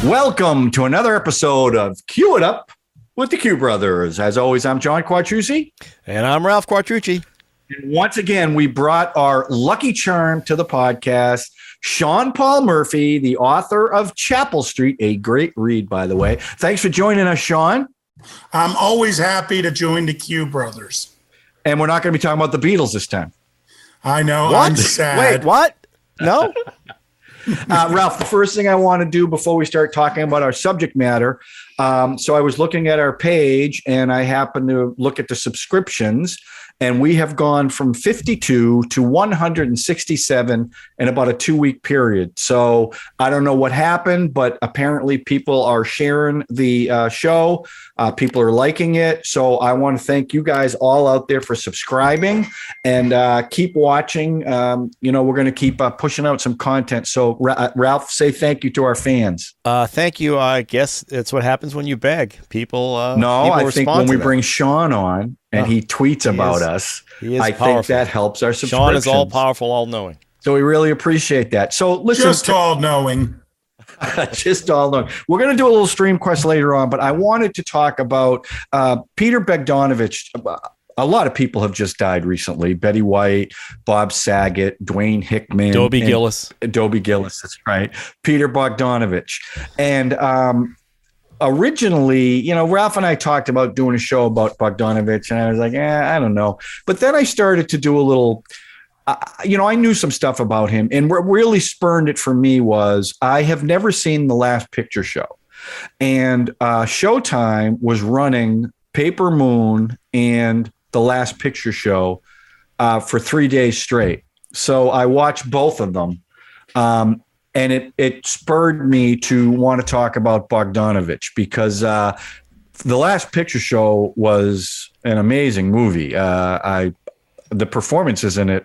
Welcome to another episode of Cue It Up with the Q Brothers. As always, I'm John Quattrucci. And I'm Ralph Quattrucci. And once again, we brought our lucky charm to the podcast, Sean Paul Murphy, the author of Chapel Street, a great read, by the way. Thanks for joining us, Sean. I'm always happy to join the Q Brothers. And we're not going to be talking about the Beatles this time. I know. What? I'm sad. Wait, what? No? Ralph, the first thing I want to do before we start talking about our subject matter, so I was looking at our page and I happened to look at the subscriptions, and we have gone from 52 to 167 in about a 2-week period. So I don't know what happened, but apparently people are sharing the show. People are liking it. So I want to thank you guys all out there for subscribing and keep watching. We're going to keep pushing out some content. So Ralph, say thank you to our fans. Thank you. I guess it's what happens when you beg. People I think when we bring Sean on and he tweets about us, I think that helps our subscriptions. Sean is all powerful, all knowing. So we really appreciate that. So listen, just all knowing. Just all knowing. We're going to do a little stream quest later on, but I wanted to talk about Peter Bogdonavich. A lot of people have just died recently. Betty White, Bob Saget, Dwayne Hickman. Dobie Gillis, that's right. Peter Bogdonavich. And originally, Ralph and I talked about doing a show about Bogdonavich, and I was like, I don't know. But then I started to do a little, I knew some stuff about him. And what really spurned it for me was I have never seen The Last Picture Show. And Showtime was running Paper Moon and The Last Picture Show for 3 days straight. So I watched both of them. And it spurred me to want to talk about Bogdonavich because The Last Picture Show was an amazing movie. The performances in it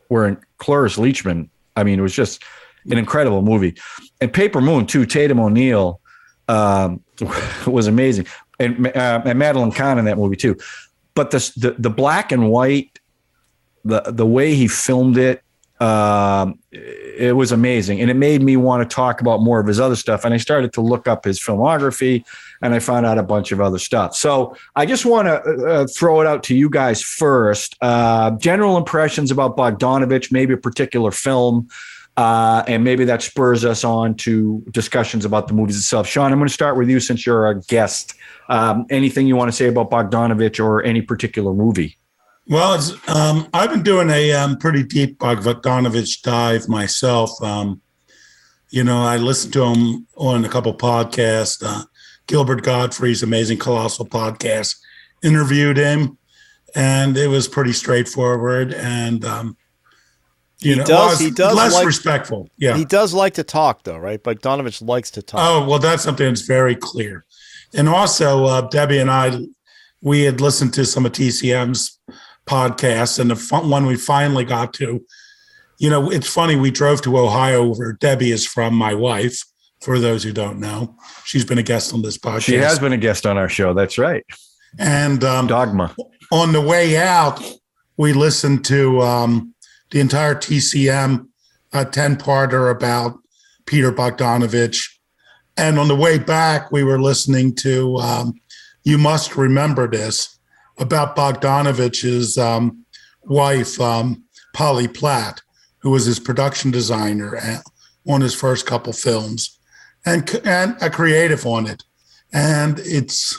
were in Cloris Leachman. I mean, it was just an incredible movie. And Paper Moon, too, Tatum O'Neal was amazing. And Madeline Kahn in that movie, too. But the black and white, the way he filmed it, it was amazing. And it made me want to talk about more of his other stuff. And I started to look up his filmography and I found out a bunch of other stuff. So I just want to throw it out to you guys first. General impressions about Bogdonavich, maybe a particular film, and maybe that spurs us on to discussions about the movies itself. Sean, I'm going to start with you since you're a guest. Anything you want to say about Bogdonavich or any particular movie? Well, I've been doing a pretty deep Bogdonavich dive myself. I listened to him on a couple podcasts. Gilbert Gottfried's Amazing Colossal Podcast interviewed him, and it was pretty straightforward. And he does less respectful. Yeah, he does like to talk, though, right? Bogdonavich likes to talk. Oh, well, that's something that's very clear. And also, Debbie and we had listened to some of TCM's podcasts, and the one we finally got to, it's funny, we drove to Ohio where Debbie is from, my wife, for those who don't know. She's been a guest on this podcast. She has been a guest on our show. That's right. And Dogma. On the way out, we listened to the entire TCM 10-parter about Peter Bogdonavich. And on the way back, we were listening to You Must Remember This, about Bogdanovich's wife, Polly Platt, who was his production designer on his first couple films and a creative on it. And it's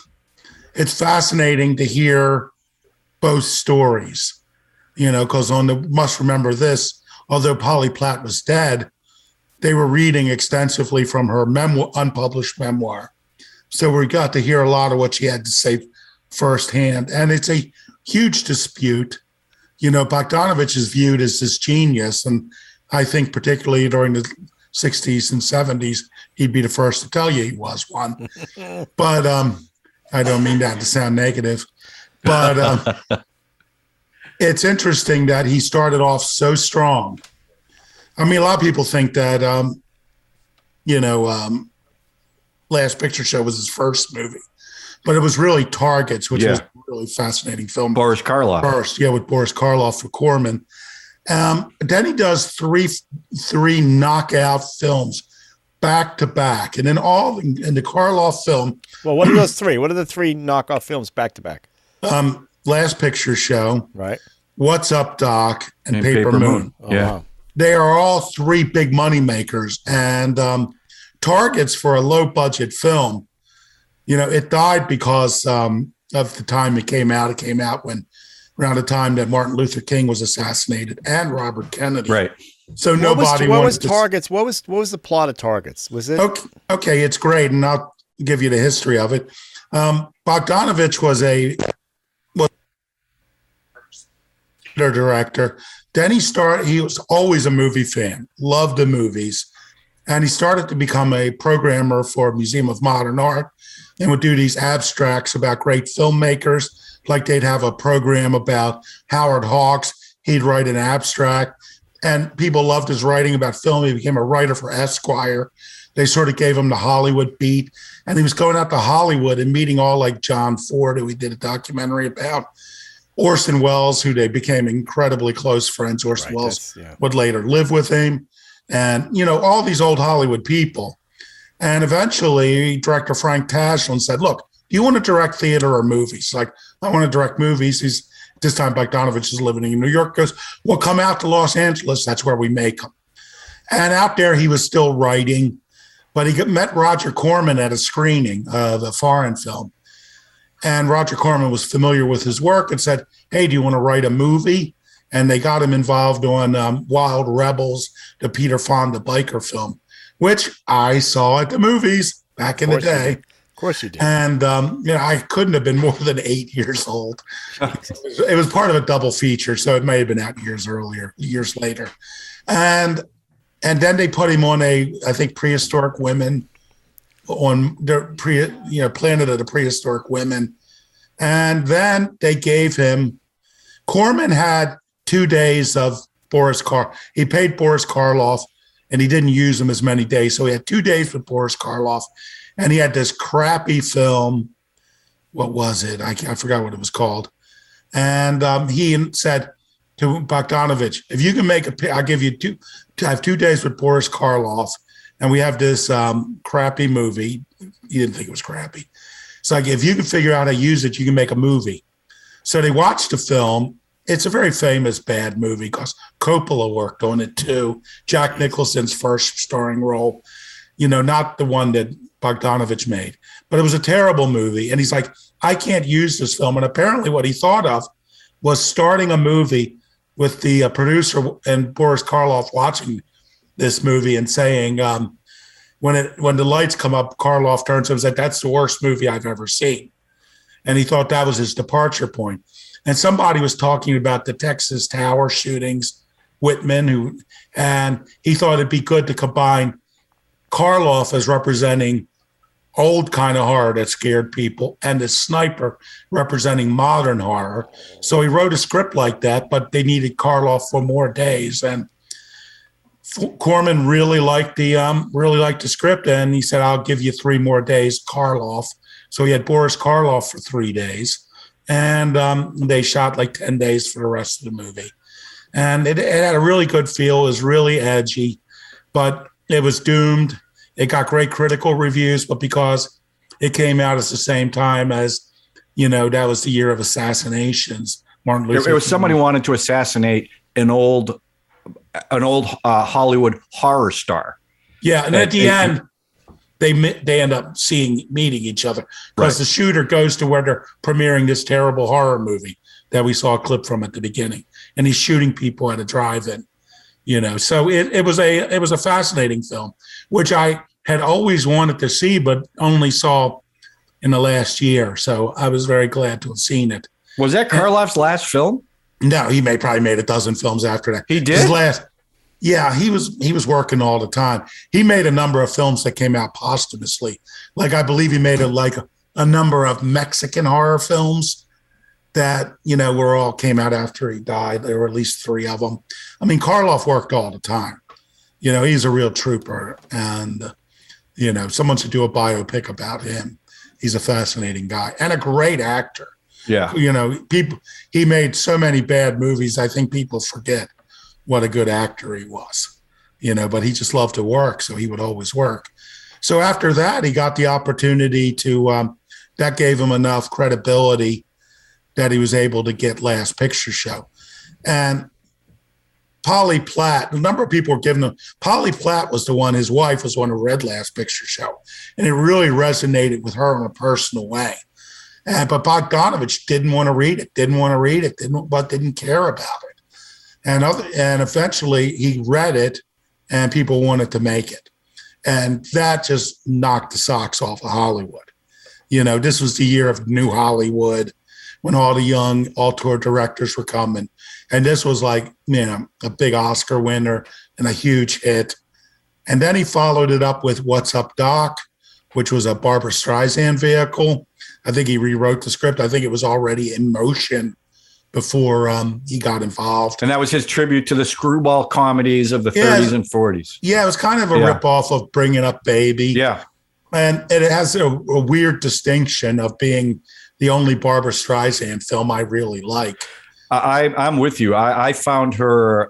fascinating to hear both stories, because on the Must Remember This, although Polly Platt was dead, they were reading extensively from her unpublished memoir. So we got to hear a lot of what she had to say firsthand. And it's a huge dispute. Bogdanovich is viewed as this genius. And I think particularly during the 60s and 70s, he'd be the first to tell you he was one. But I don't mean that to sound negative. But it's interesting that he started off so strong. I mean, a lot of people think that, Last Picture Show was his first movie. But it was really Targets, which was a really fascinating film. Boris Karloff. With Boris Karloff for Corman. Then he does three knockout films. back to back. And in the Karloff film, Well, what are those three? What are the three knockoff films back to back? Last Picture Show, Right. What's Up, Doc, and And Paper Moon. Oh, Yeah. wow. They are all three big money makers and targets for a low budget film. You know, it died because of the time it came out. It came out around the time that Martin Luther King was assassinated and Robert Kennedy. Right. So What was wanted to- Targets? What was the plot of Targets? Was it Okay, it's great, and I'll give you the history of it. Bogdonavitch was a director. Then he was always a movie fan, loved the movies, and he started to become a programmer for Museum of Modern Art and would do these abstracts about great filmmakers. Like they'd have a program about Howard Hawks. He'd write an abstract, and people loved his writing about film. He became a writer for Esquire. They sort of gave him the Hollywood beat, and he was going out to Hollywood and meeting all like John Ford, who he did a documentary about, Orson Welles, who they became incredibly close friends. Orson Welles would later live with him, and all these old Hollywood people. And eventually, director Frank Tashlin said, "Look, do you want to direct theater or movies?" He's like, "I want to direct movies." This time Bogdanovich is living in New York. Goes, "Well, come out to Los Angeles. That's where we make them." And out there, he was still writing, but he met Roger Corman at a screening of a foreign film. And Roger Corman was familiar with his work and said, "Hey, do you want to write a movie?" And they got him involved on Wild Rebels, the Peter Fonda biker film, which I saw at the movies back in the day. Of course you did. And I couldn't have been more than 8 years old. It was part of a double feature, so it may have been out years later. And then they put him on I think Prehistoric Women, on the Planet of the Prehistoric Women. And then they gave him, Corman had 2 days of he paid Boris Karloff, and he didn't use him as many days. So he had 2 days with Boris Karloff, and he had this crappy film. What was it? I forgot what it was called. And he said to Bogdanovich, "If you can I'll give you I have 2 days with Boris Karloff, and we have this crappy movie." He didn't think it was crappy. It's like, if you can figure out how to use it, you can make a movie. So they watched the film. It's a very famous bad movie because Coppola worked on it too. Jack Nicholson's first starring role, not the one that Bogdanovich made. But it was a terrible movie. And he's like, "I can't use this film." And apparently what he thought of was starting a movie with the producer and Boris Karloff watching this movie and saying, when the lights come up, Karloff turns to him and said, "That's the worst movie I've ever seen." And he thought that was his departure point. And somebody was talking about the Texas Tower shootings, Whitman, and he thought it'd be good to combine Karloff as representing old kind of horror that scared people and the sniper representing modern horror. So he wrote a script like that, but they needed Karloff for more days. And Corman really liked the script, and he said, "I'll give you 3 more days, Karloff." So he had Boris Karloff for 3 days, and they shot like 10 days for the rest of the movie. And it had a really good feel. It was really edgy, but it was doomed. It got great critical reviews, but because it came out at the same time as, that was the year of assassinations. Martin Luther King. It was somebody wanted to assassinate an old Hollywood horror star. Yeah, and at the end, they end up meeting each other because the shooter goes to where they're premiering this terrible horror movie that we saw a clip from at the beginning, and he's shooting people at a drive-in. So it was a fascinating film, which I had always wanted to see, but only saw in the last year. So I was very glad to have seen it. Was that Karloff's last film? No, he probably made a dozen films after that. He did? He was working all the time. He made a number of films that came out posthumously. Like, I believe he made a number of Mexican horror films that, came out after he died. There were at least 3 of them. I mean, Karloff worked all the time. He's a real trooper. And, someone should do a biopic about him. He's a fascinating guy and a great actor. Yeah. He made so many bad movies. I think people forget what a good actor he was. but he just loved to work. So he would always work. So after that, he got the opportunity to, that gave him enough credibility that he was able to get Last Picture Show. And Polly Platt, a number of people were giving him, Polly Platt was the one, his wife was the one who read Last Picture Show. And it really resonated with her in a personal way. But Bogdonavitch didn't want to read it, but didn't care about it. And eventually he read it and people wanted to make it. And that just knocked the socks off of Hollywood. This was the year of new Hollywood when all the young auteur directors were coming. And this was like, a big Oscar winner and a huge hit. And then he followed it up with What's Up, Doc, which was a Barbra Streisand vehicle. I think he rewrote the script. I think it was already in motion before he got involved. And that was his tribute to the screwball comedies of the 30s and 40s. Yeah, it was kind of a ripoff of Bringing Up Baby. Yeah. And it has a weird distinction of being the only Barbra Streisand film I really like. I'm with you. I found her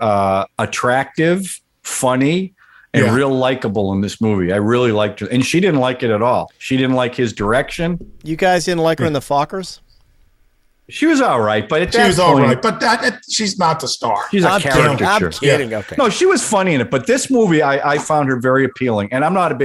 attractive, funny, and real likable in this movie. I really liked her. And she didn't like it at all. She didn't like his direction. You guys didn't like her in The Fockers? She was all right, but she's not the star. She's a caricature. I'm kidding. Yeah. Okay. No, she was funny in it, but this movie I found her very appealing. And I'm not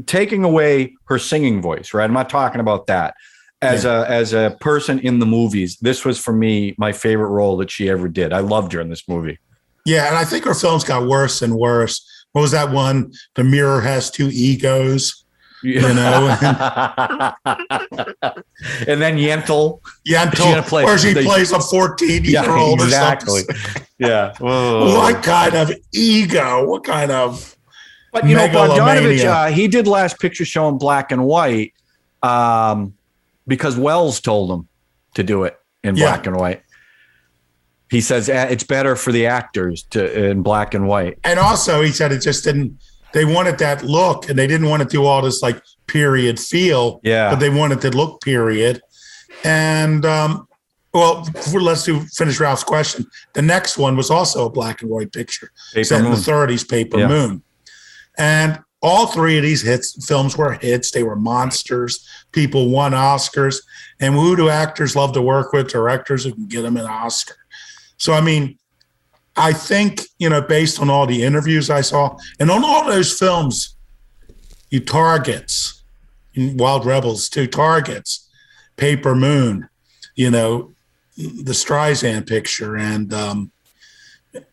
taking away her singing voice, right? I'm not talking about that. As a person in the movies, this was for me my favorite role that she ever did. I loved her in this movie. Yeah, and I think her films got worse and worse. What was that one? The Mirror Has Two Egos. And then Yentl, where she plays a 14-year-old exactly. or something. Yeah. What kind of ego? What kind of? But Bogdanovich, he did Last Picture Show in black and white because Wells told him to do it in black and white. He says it's better for the actors in black and white. And also, he said it just didn't. They wanted that look, and they didn't want to do all this like period feel. Yeah, but they wanted to look period. And let's finish Ralph's question. The next one was also a black and white picture set in the 30s, Paper Moon. And all three of these films were hits. They were monsters. People won Oscars. And who do actors love to work with? Directors who can get them an Oscar. So, I mean, I think, based on all the interviews I saw, and on all those films, Targets, Wild Rebels, Targets, Paper Moon, the Streisand picture, and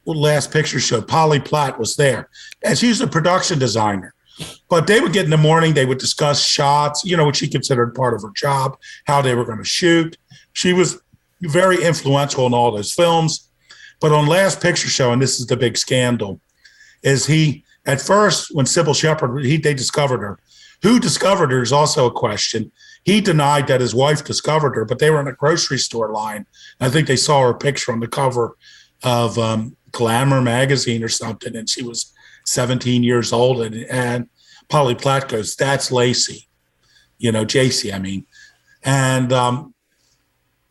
Last Picture Show, Polly Platt was there. And she's a production designer. But they would get in the morning, they would discuss shots, what she considered part of her job, how they were going to shoot. She was very influential in all those films. But on Last Picture Show, and this is the big scandal, is at first, when Sybil Shepherd, they discovered her. Who discovered her is also a question. He denied that his wife discovered her, but they were in a grocery store line. I think they saw her picture on the cover of Glamour magazine or something, and she was 17 years old. And Polly Platt goes, "That's Lacey," JC, I mean.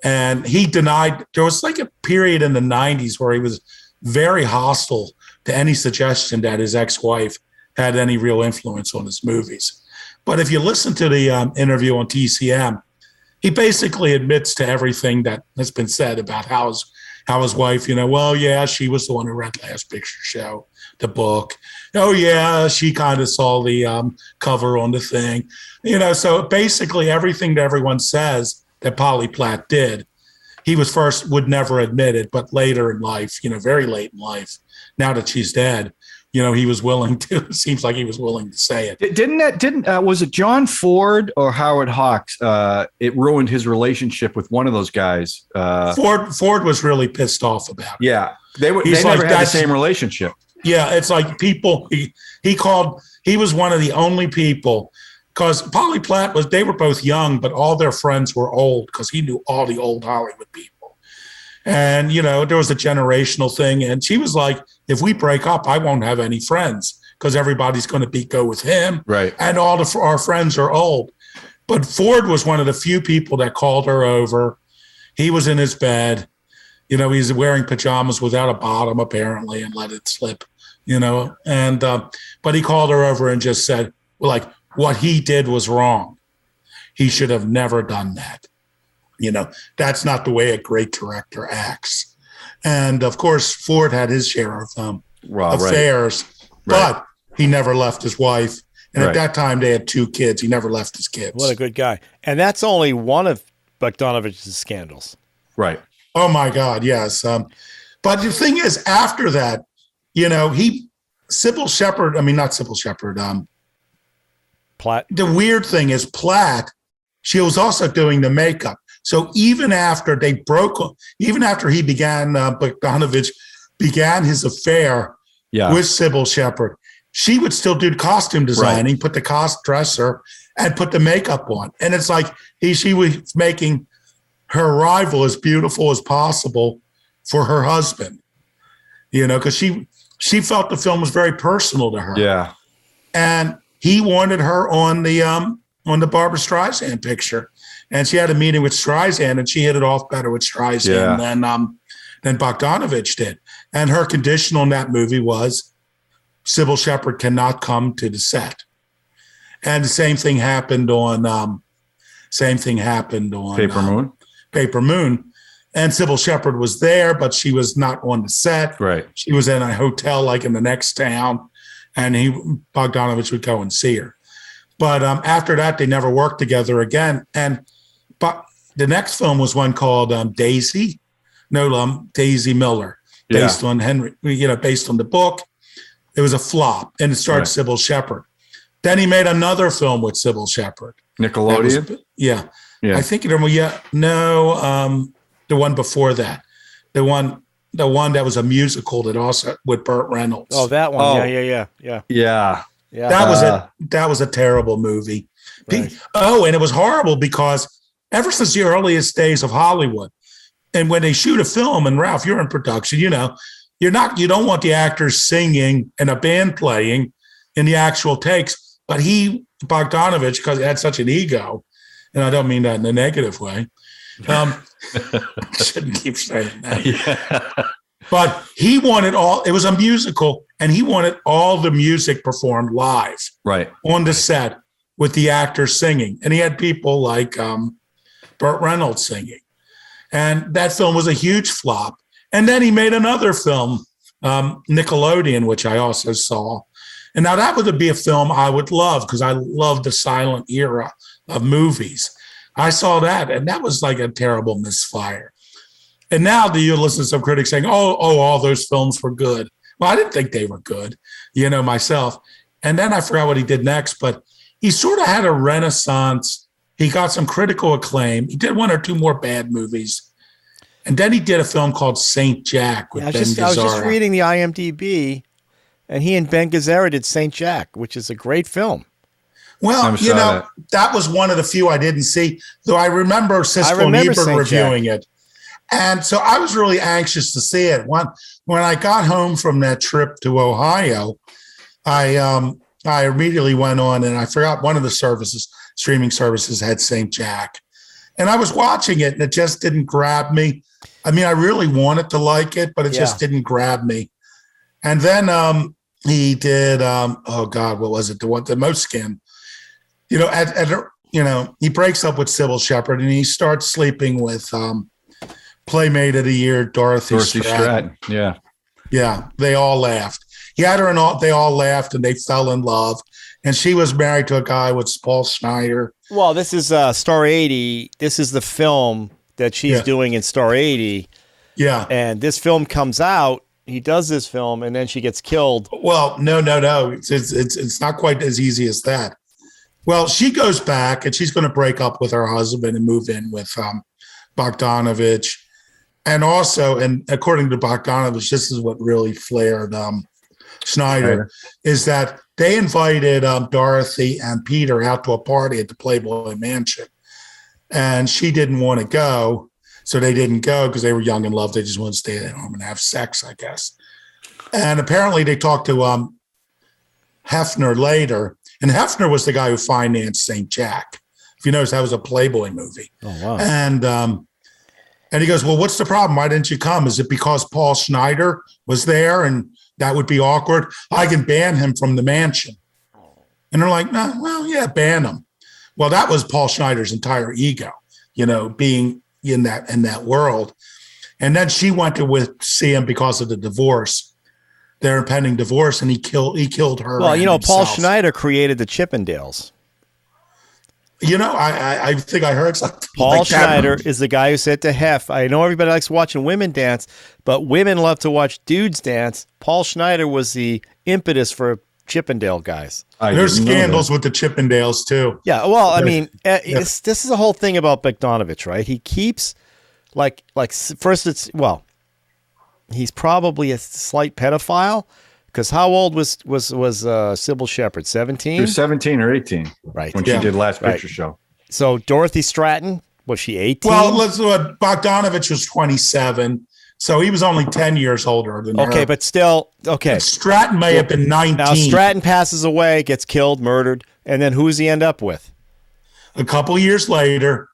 And he denied. There was like a period in the 90s where he was very hostile to any suggestion that his ex-wife had any real influence on his movies. But if you listen to the interview on TCM, he basically admits to everything that has been said about how his wife, she was the one who read Last Picture Show, the book. Oh, yeah, she kind of saw the cover on the thing. So basically everything that everyone says that Polly Platt did, he would never admit it, but later in life, very late in life, now that she's dead, he was willing to. It seems like he was willing to say it. Was it John Ford or Howard Hawks? It ruined his relationship with one of those guys. Ford was really pissed off about it. Yeah, they never had the same relationship. Yeah, it's like people. He was one of the only people. Because Polly Platt they were both young, but all their friends were old because he knew all the old Hollywood people. And, there was a generational thing. And she was like, if we break up, I won't have any friends because everybody's going to go with him. Right. And all our friends are old. But Ford was one of the few people that called her over. He was in his bed. He's wearing pajamas without a bottom, apparently, and let it slip and but he called her over and just said, like, what he did was wrong. He should have never done that. That's not the way a great director acts. And of course, Ford had his share of affairs, but he never left his wife. And at that time, they had 2 kids. He never left his kids. What a good guy. And that's only one of Bogdanovich's scandals. Right. Oh, my God, yes. But the thing is, after that, Sybil Shepherd, not Sybil Shepherd. Platt. The weird thing is Platt, she was also doing the makeup. So even after Bogdanovich began his affair with Sybil Shepherd, she would still do costume designing, put the dresser, and put the makeup on. And it's like she was making her rival as beautiful as possible for her husband, because she felt the film was very personal to her. Yeah. And he wanted her on the Barbra Streisand picture. And she had a meeting with Streisand, and she hit it off better with Streisand than Bogdanovich did. And her condition on that movie was Sybil Shepherd cannot come to the set. And the same thing happened on Paper Moon. And Sybil Shepherd was there, but she was not on the set. Right. She was in a hotel like in the next town, and Bogdanovich would go and see her. But after that, they never worked together again. But the next film was one called Daisy Miller, based on Henry, based on the book. It was a flop, and it starred Sybil Shepherd. Then he made another film with Sybil Shepherd. Nickelodeon? I think the one before that. The one that was a musical that also with Burt Reynolds. Oh, that one. Oh. Yeah. That was a terrible movie. Right. And it was horrible because ever since the earliest days of Hollywood, and when they shoot a film, and Ralph, you're in production, you don't want the actors singing and a band playing in the actual takes. But Bogdanovich, because he had such an ego, and I don't mean that in a negative way. Shouldn't keep saying that. Yeah. But he wanted it was a musical, and he wanted all the music performed live on the set with the actors singing. And he had people like Burt Reynolds singing. And that film was a huge flop. And then he made another film, Nickelodeon, which I also saw. And now that would be a film I would love, because I love the silent era of movies. I saw that, and that was like a terrible misfire. And now you listen to some critics saying, all those films were good. Well, I didn't think they were good, myself. And then I forgot what he did next, but he sort of had a renaissance. He got some critical acclaim. He did 1 or 2 more bad movies. And then he did a film called Saint Jack with Ben Gazzara. I was just reading the IMDb, and he and Ben Gazzara did Saint Jack, which is a great film. Well, that was one of the few I didn't see, though I remember Siskel and Ebert reviewing it. And so I was really anxious to see it. When I got home from that trip to Ohio, I immediately went on, and I forgot one of the streaming services had Saint Jack. And I was watching it, and it just didn't grab me. I mean, I really wanted to like it, but it just didn't grab me. And then he did, what was it? The Most Skin. He breaks up with Sybil Shepherd, and he starts sleeping with Playmate of the Year, Dorothy Stratton. Yeah, they all laughed. He had her, and they all laughed, and they fell in love. And she was married to a guy with Paul Schneider. Well, this is Star 80. This is the film that she's doing in Star 80. Yeah. And this film comes out. He does this film, and then she gets killed. Well, no. It's not quite as easy as that. Well, she goes back, and she's going to break up with her husband and move in with Bogdanovich. And also, and according to Bogdanovich, this is what really flared Schneider, is that they invited Dorothy and Peter out to a party at the Playboy Mansion. And she didn't want to go, so they didn't go because they were young and loved. They just wanted to stay at home and have sex, I guess. And apparently they talked to Hefner later. And Hefner was the guy who financed St. Jack. If you notice, that was a Playboy movie. Oh, wow. And he goes, well, what's the problem? Why didn't you come? Is it because Paul Schneider was there and that would be awkward. I can ban him from the mansion. And they're like, no, well, yeah, ban him. Well, that was Paul Schneider's entire ego, being in that world. And then she went to see him because of the divorce, their impending divorce, and he killed her. Well, Paul Schneider created the Chippendales. I think I heard something. Paul Schneider is the guy who said to Hef, I know everybody likes watching women dance, but women love to watch dudes dance. Paul Schneider was the impetus for Chippendale guys. There's scandals with the Chippendales too. Yeah, well, I mean, this is the whole thing about Bogdonavitch, right? He keeps first he's probably a slight pedophile. Because how old was Sybil Shepherd? 17? She was 17 or 18. Right. When she did Last Picture Show. So Dorothy Stratton, was she 18? Well, Bogdonavitch was 27. So he was only 10 years older than her. Okay, but still, okay. But Stratton may have been 19. Now Stratton passes away, gets killed, murdered. And then who does he end up with? A couple years later,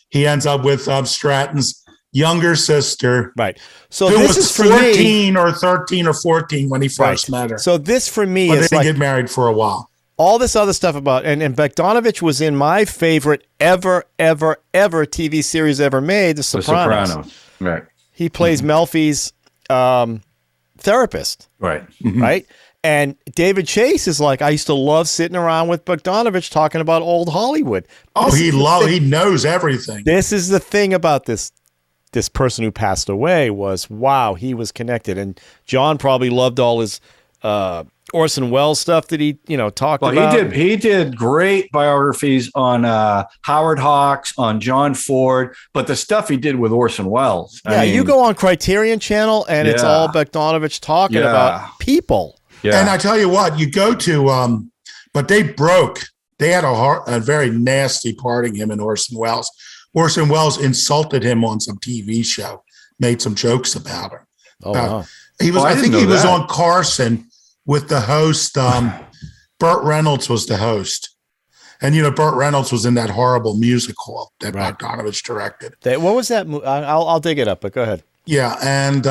he ends up with Stratton's younger sister. Right. So who this was is for 14 or 13 or 14 when he first met her. So this for me but is they didn't get married for a while. All this other stuff about, and Bogdonavitch was in my favorite ever TV series ever made, The Sopranos. Right. He plays Melfi's therapist. Right. Right. And David Chase is like, I used to love sitting around with Bogdonavitch talking about old Hollywood. Oh, he knows everything. This is the thing about this person who passed away was, wow, he was connected. And John probably loved all his Orson Welles stuff that he, talked about. He did great biographies on Howard Hawks, on John Ford, but the stuff he did with Orson Welles. I mean, you go on Criterion Channel and it's all Bogdonavitch talking about people. Yeah. And I tell you what, you go to, but they broke. They had a very nasty parting, him and Orson Welles. Orson Welles insulted him on some TV show, made some jokes about him. Oh, wow. I think he was on Carson with the host. Burt Reynolds was the host. And, Burt Reynolds was in that horrible musical that Bogdonavitch directed. What was that? I'll dig it up, but go ahead. Yeah. And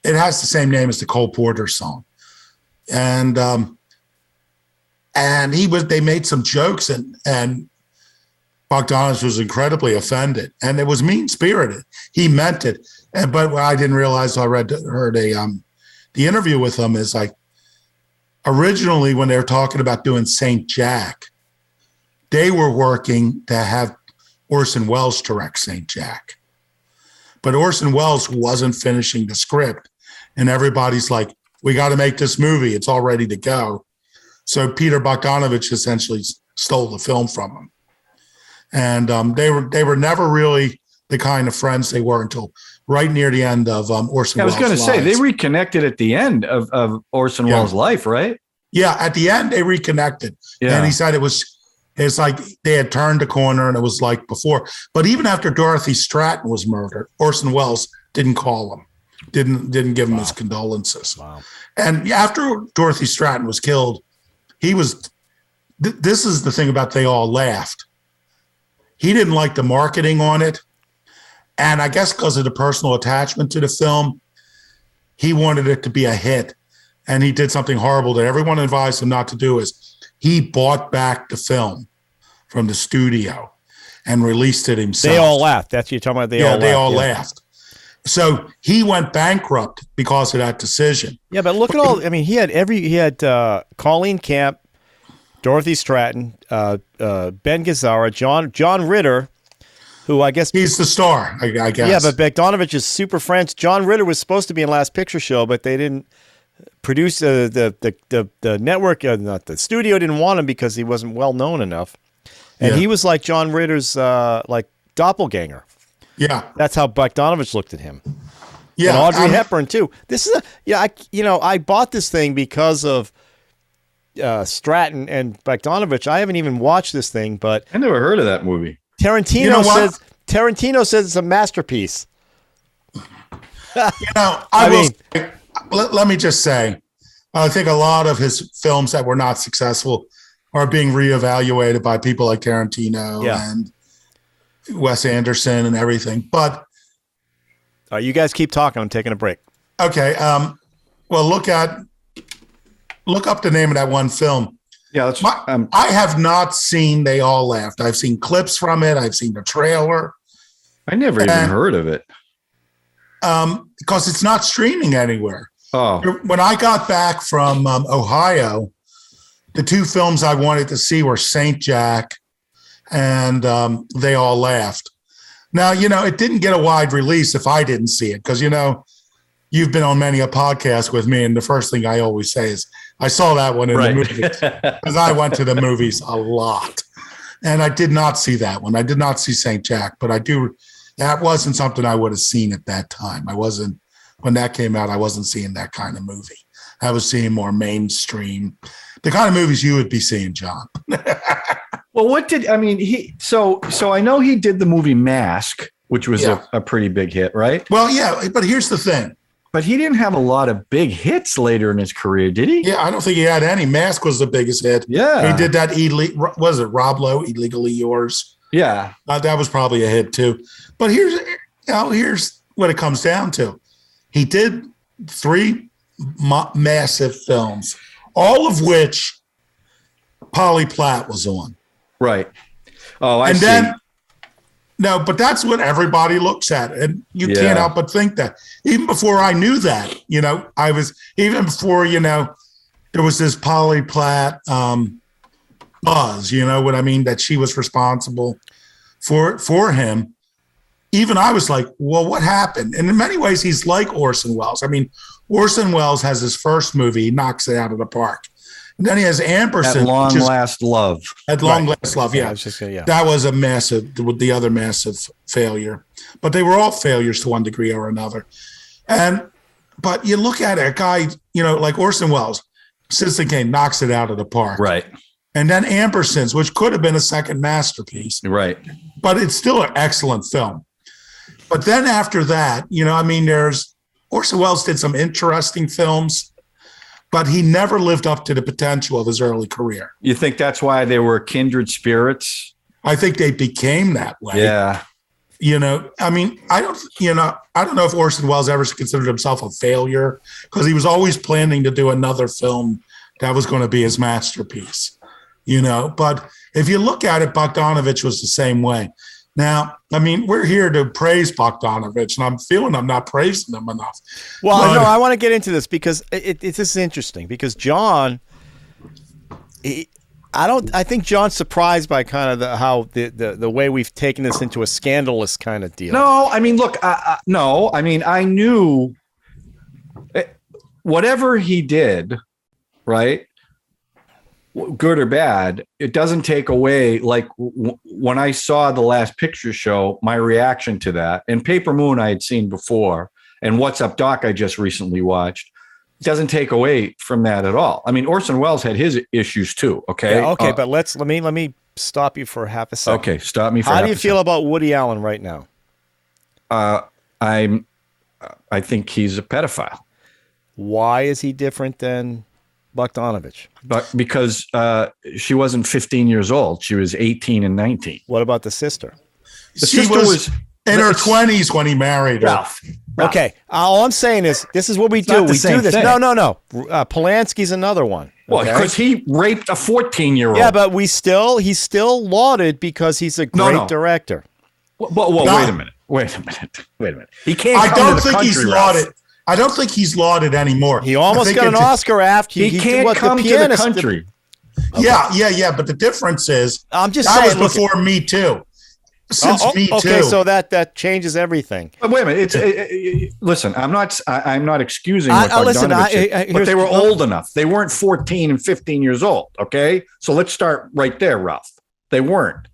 it has the same name as the Cole Porter song. And they made some jokes and Bogdonavitch was incredibly offended, and it was mean-spirited. He meant it, but what I didn't realize, I heard the interview with him is like, originally when they were talking about doing St. Jack, they were working to have Orson Welles direct St. Jack, but Orson Welles wasn't finishing the script, and everybody's like, we got to make this movie. It's all ready to go. So Peter Bogdonavitch essentially stole the film from him. And they were never really the kind of friends they were until right near the end of Orson Welles' I was going to say, they reconnected at the end of Orson Welles' life, right? Yeah, at the end, they reconnected. Yeah. And he said it's like they had turned the corner and it was like before. But even after Dorothy Stratton was murdered, Orson Welles didn't call him, didn't give him his condolences. Wow. And after Dorothy Stratton was killed, this is the thing about they all laughed. He didn't like the marketing on it. And I guess because of the personal attachment to the film, he wanted it to be a hit. And he did something horrible that everyone advised him not to do is he bought back the film from the studio and released it himself. They all laughed. That's what you're talking about. They all laughed. So he went bankrupt because of that decision. Yeah, but look at all, I mean, he had Colleen Camp, Dorothy Stratton, Ben Gazzara, John Ritter, who I guess he's the star, I guess. Yeah, but Bogdonavitch is super French. John Ritter was supposed to be in Last Picture Show, but they didn't produce the network. Not the studio didn't want him because he wasn't well known enough, and he was like John Ritter's like doppelganger. Yeah, that's how Bogdonavitch looked at him. Yeah, and Audrey Hepburn too. This is I bought this thing because of Stratton and Bogdonavitch. I haven't even watched this thing, but I never heard of that movie. Tarantino says it's a masterpiece. Let me just say, I think a lot of his films that were not successful are being reevaluated by people like Tarantino and Wes Anderson and everything. But you guys keep talking. I'm taking a break. Okay. Well, look up the name of that one film. Yeah, that's. I have not seen They All Laughed. I've seen clips from it. I've seen the trailer. I never even heard of it. Because it's not streaming anywhere. Oh, When I got back from Ohio, the two films I wanted to see were Saint Jack and They All Laughed. Now, it didn't get a wide release if I didn't see it because, you've been on many a podcast with me, and the first thing I always say is, I saw that one in the movies because I went to the movies a lot. And I did not see that one. I did not see St. Jack, but that wasn't something I would have seen at that time. When that came out, I wasn't seeing that kind of movie. I was seeing more mainstream, the kind of movies you would be seeing, John. Well, so I know he did the movie Mask, which was a pretty big hit, right? Well, yeah, but here's the thing. But he didn't have a lot of big hits later in his career, did he? Yeah, I don't think he had any. Mask was the biggest hit. Yeah. He did that, was it Rob Lowe, Illegally Yours? Yeah. That was probably a hit too. But here's what it comes down to. He did 3 massive films, all of which Polly Platt was on. Right. Oh, I see. No, but that's what everybody looks at. And you can't help but think that. Even before I knew that, even before, there was this Polly Platt buzz, what I mean, that she was responsible for him. Even I was like, well, what happened? And in many ways, he's like Orson Welles. I mean, Orson Welles has his first movie, he knocks it out of the park. And then he has Amberson. At Long Last Love. At Long Last Love, yeah. That was the other massive failure. But they were all failures to one degree or another. But you look at it, a guy, like Orson Welles, Citizen Kane knocks it out of the park. Right. And then Ambersons, which could have been a second masterpiece. Right. But it's still an excellent film. But then after that, there's Orson Welles did some interesting films, but he never lived up to the potential of his early career. You think that's why they were kindred spirits? I think they became that way. Yeah. I don't know if Orson Welles ever considered himself a failure because he was always planning to do another film that was going to be his masterpiece, but if you look at it, Bogdonavitch was the same way. Now, we're here to praise Bogdonavitch, and I'm feeling I'm not praising him enough. Well, no, I want to get into this because this is interesting because John, I think John's surprised by kind of how the way we've taken this into a scandalous kind of deal. No, look, I knew whatever he did, right? Good or bad, it doesn't take away, like when I saw The Last Picture Show, my reaction to that, and Paper Moon I had seen before, and What's Up Doc I just recently watched, doesn't take away from that at all. Orson Welles had his issues too. Okay. Yeah, okay, but let me stop you for half a second. Okay, stop me for. How do you feel about Woody Allen right now? I think he's a pedophile. Why is he different than Bogdonavitch? But because she wasn't 15 years old, she was 18 and 19. What about the sister? The sister was in her 20s when he married her. Ralph. Okay, all I'm saying is this is what we do. We do this. Thing. No. Polanski's another one. Well, because he raped a 14-year-old. Yeah, but he's still lauded because he's a great director. Well, wait a minute. He can't. I don't think he's lauded. I don't think he's lauded anymore. He almost got an Oscar after he can't come to the country. Okay. Yeah. But the difference is, I'm just that saying, was before Me Too. Since Me Too. Okay, so that changes everything. But wait a minute. Listen, I'm not excusing what Bogdonavitch did, but they were old enough. They weren't 14 and 15 years old. Okay, so let's start right there, Ralph. They weren't.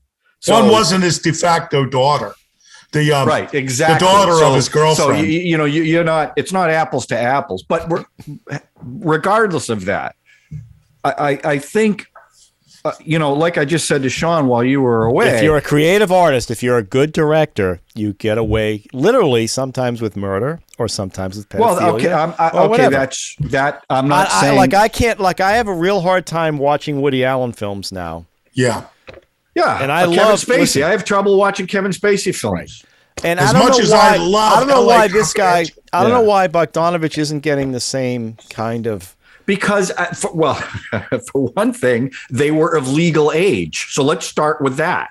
One wasn't his de facto daughter. Right, exactly. The daughter of his girlfriend. So you're not. It's not apples to apples. But regardless of that, I think, like I just said to Sean while you were away. If you're a creative artist, if you're a good director, you get away literally sometimes with murder or sometimes with pedophilia. Well, okay, that's that. I'm not saying I have a real hard time watching Woody Allen films now. Yeah. Yeah, and I love Kevin Spacey. Listen, I have trouble watching Kevin Spacey films. And as I don't much know as why, I love I don't know LA why this guy. I don't know why Bogdonavitch isn't getting the same kind of. Because, for one thing, they were of legal age. So let's start with that.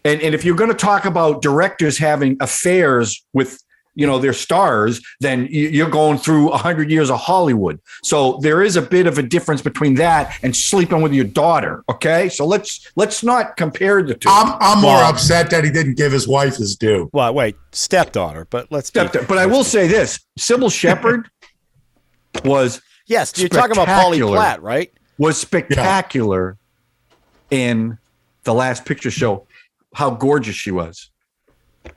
And if you're going to talk about directors having affairs with, their stars, then you're going through 100 years of Hollywood. So there is a bit of a difference between that and sleeping with your daughter. Okay, so let's not compare the two. I'm more upset that he didn't give his wife his due. Well, wait, stepdaughter, but let's. But I will say this: Sybil Shepherd was. Yes, you're talking about Polly Platt, right? Was spectacular in the Last Picture Show. How gorgeous she was.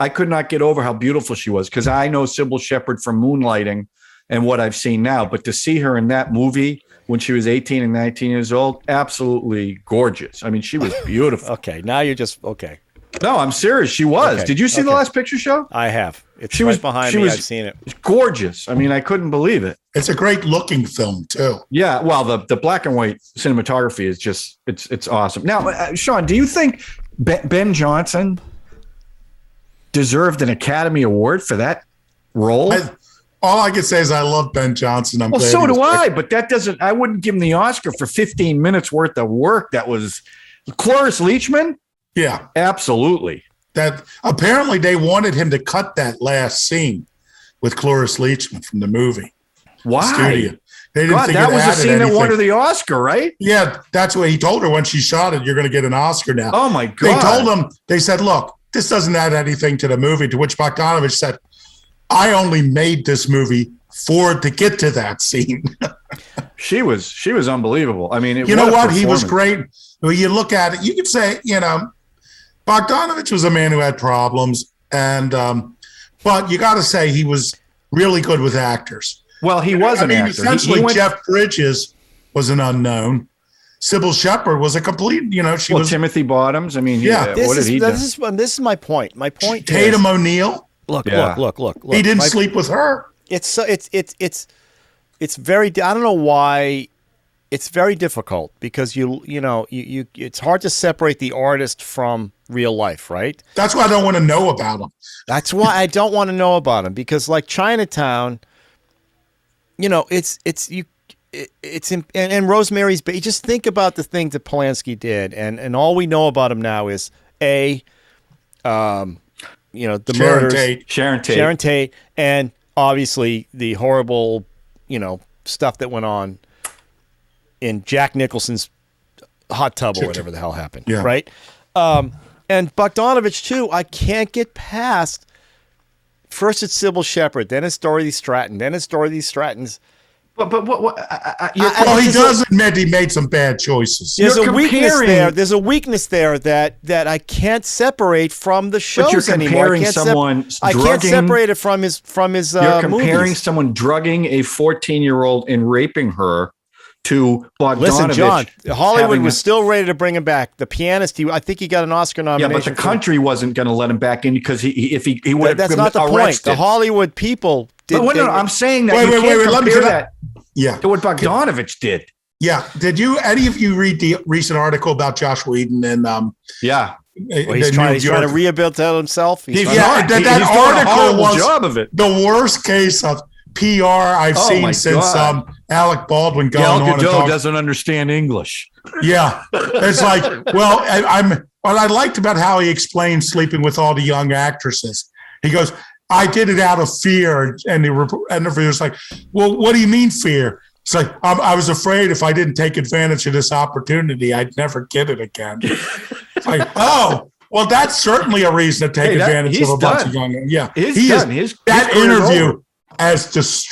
I could not get over how beautiful she was because I know Sybil Shepherd from Moonlighting and what I've seen now. But to see her in that movie when she was 18 and 19 years old, absolutely gorgeous. I mean, she was beautiful. Okay, now you're just okay. No, I'm serious. She was. Okay. Did you see the Last Picture Show? I have. She was behind me. I've seen it. Gorgeous. I mean, I couldn't believe it. It's a great looking film too. Yeah. Well, the black and white cinematography is just it's awesome. Now, Sean, do you think Ben Johnson deserved an Academy Award for that role? All I can say is I love Ben Johnson. Well, so do I, but that doesn't. I wouldn't give him the Oscar for 15 minutes worth of work. That was Cloris Leachman. Yeah, absolutely. That apparently they wanted him to cut that last scene with Cloris Leachman from the movie. Why? Studio. They didn't think that was the scene anything. that won her the Oscar, right? Yeah, that's what he told her when she shot it. You're going to get an Oscar now. Oh my God! They told him. They said, "Look, this doesn't add anything to the movie." To which Bogdonavitch said, "I only made this movie to get to that scene." She was unbelievable. I mean, you know what? He was great. When you look at it, you could say, Bogdonavitch was a man who had problems, and but you got to say he was really good with actors. Well, he was an actor. Essentially, Jeff Bridges was an unknown. Sybil Shepherd was a complete, she was. Timothy Bottoms. I mean, what did he do? This is my point. My point. Tatum O'Neal. Look. He didn't sleep with her. It's very. I don't know why. It's very difficult because you it's hard to separate the artist from real life, right? That's why I don't want to know about him. That's why I don't want to know about him because, like Chinatown, it's Rosemary's Baby. Just think about the things that Polanski did, and all we know about him now is the murders, Sharon Tate, and obviously the horrible, stuff that went on in Jack Nicholson's hot tub or whatever the hell happened, right? And Bogdonavitch too. I can't get past. First it's Sybil Shepherd, then it's Dorothy Stratton, then it's Dorothy Stratton's. But what? He does admit he made some bad choices. There's a weakness there. There's a weakness there that I can't separate from the shows anymore. I can't separate it from his. You're comparing someone drugging a 14-year-old and raping her to Bogdanović. Listen, John, Hollywood was still ready to bring him back. The pianist, I think he got an Oscar nomination. Yeah, but the country wasn't going to let him back in because if he would have that's not the point. The Hollywood people did. No, I'm saying that wait, let me compare that. To what Bogdanović did. Yeah. Did any of you read the recent article about Josh Whedon and he's trying to rehabilitate himself. That article was job of it. The worst case of PR I've seen since Alec Baldwin going on. Gal Gadot doesn't understand English. Yeah, it's like, well, what I liked about how he explained sleeping with all the young actresses. He goes, "I did it out of fear," and the interviewer's like, "Well, what do you mean fear?" It's like, I was afraid if I didn't take advantage of this opportunity, I'd never get it again. It's like, oh. Well, that's certainly a reason to take advantage of a bunch of young. Yeah, that interview as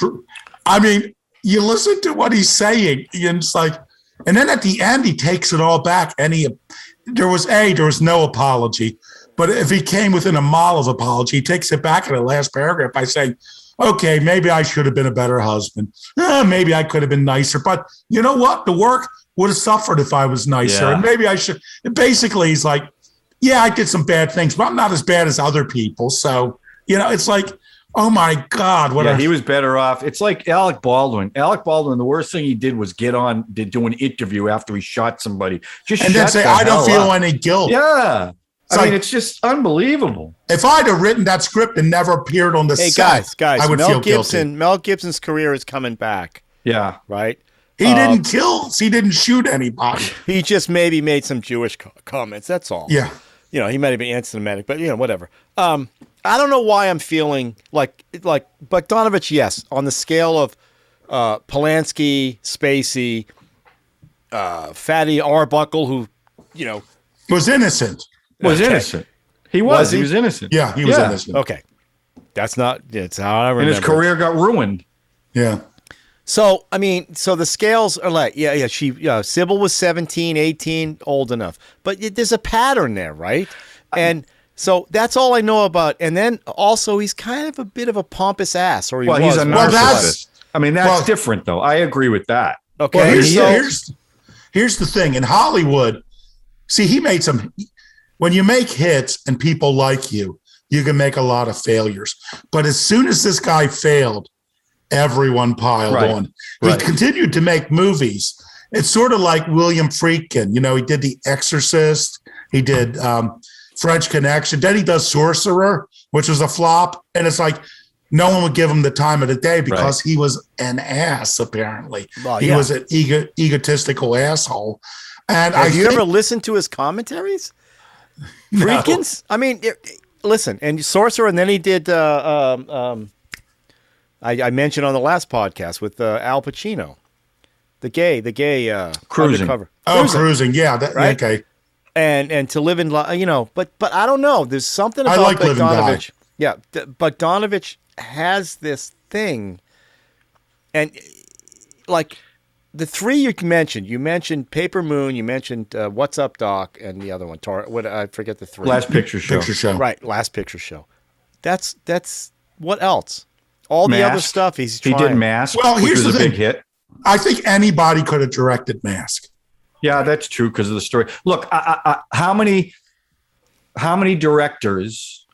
I mean, you listen to what he's saying, and it's like, and then at the end he takes it all back, and there was no apology, but if he came within a mile of apology, he takes it back in the last paragraph by saying, "Okay, maybe I should have been a better husband. Maybe I could have been nicer, but you know what? The work would have suffered if I was nicer, and maybe I should." Basically, he's like, "Yeah, I did some bad things, but I'm not as bad as other people." So it's like, oh my God! He was better off. It's like Alec Baldwin. The worst thing he did was do an interview after he shot somebody, then say, "I don't feel any guilt." Yeah, I mean, it's just unbelievable. If I'd have written that script and never appeared on the set, guys, I would feel guilty. Mel Gibson's career is coming back. Yeah. Right? He didn't kill. He didn't shoot anybody. He just maybe made some Jewish comments. That's all. Yeah. He might have been anti-Semitic, but whatever. I don't know why I'm feeling like Bogdonavitch. Yes, on the scale of Polanski, Spacey, Fatty Arbuckle, who Was innocent. Was innocent. He was. He was innocent. Yeah, he was innocent. Okay, that's not. It's how I remember. And his career got ruined. Yeah. So, I mean, so the scales are like, Sybil was 17, 18, old enough. But there's a pattern there, right? And so that's all I know about. And then also he's kind of a bit of a pompous ass. Or he's a narcissist. That's different, though. I agree with that. Okay. Well, here's the thing. In Hollywood, see, he made some... When you make hits and people like you can make a lot of failures. But as soon as this guy failed, everyone piled on. He continued to make movies. It's sort of like William Friedkin. He did The Exorcist. He did French Connection. Then he does Sorcerer, which was a flop. And it's like no one would give him the time of the day because he was an ass, apparently. Well, he was an egotistical asshole. And have you ever listened to his commentaries? Friedkin's? I mean, listen, and Sorcerer, and then he did... I mentioned on the last podcast with Al Pacino, the gay Cruising. Undercover. Cruising. Yeah. Right? Okay. And to live in, but I don't know. There's something about like Bogdonavitch. Yeah. Bogdonavitch has this thing. And like the three you mentioned Paper Moon, you mentioned What's Up, Doc, and the other one, I forget the three. Last Picture Show. Right. Last Picture Show. That's what else? All the other stuff he did Mask, which was a big hit. I think anybody could have directed Mask. Yeah, that's true because of the story. Look, how many directors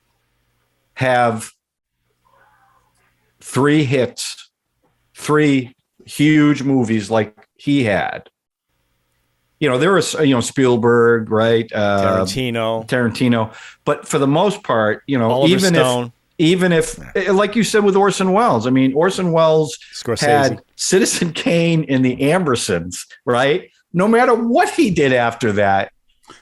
have 3 hits, 3 huge movies like he had? There was Spielberg, right? Tarantino, but for the most part, Oliver Stone. Even if, like you said with Orson Welles, I mean, Orson Welles had Citizen Kane and the Ambersons, right? No matter what he did after that,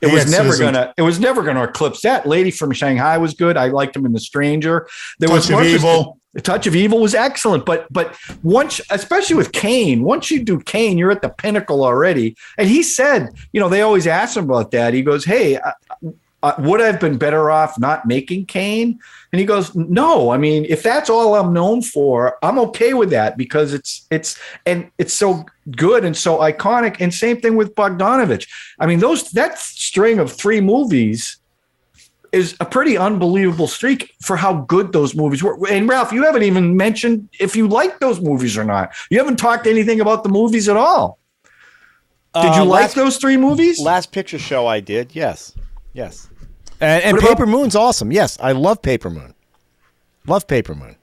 it was never gonna eclipse that. Lady from Shanghai was good. I liked him in The Stranger. Touch of Evil. Touch of Evil was excellent, but once, especially with Kane, once you do Kane, you're at the pinnacle already. And he said, they always ask him about that. He goes, "Hey, would I have been better off not making Kane?" And he goes, "No, I mean, if that's all I'm known for, I'm okay with that because it's so good and so iconic." And same thing with Bogdonavitch. I mean, that string of 3 movies is a pretty unbelievable streak for how good those movies were. And Ralph, you haven't even mentioned if you like those movies or not. You haven't talked anything about the movies at all. Did you like those 3 movies? Last Picture Show, I did. Yes. And Paper Moon's awesome. Yes, I love Paper Moon. Love Paper Moon.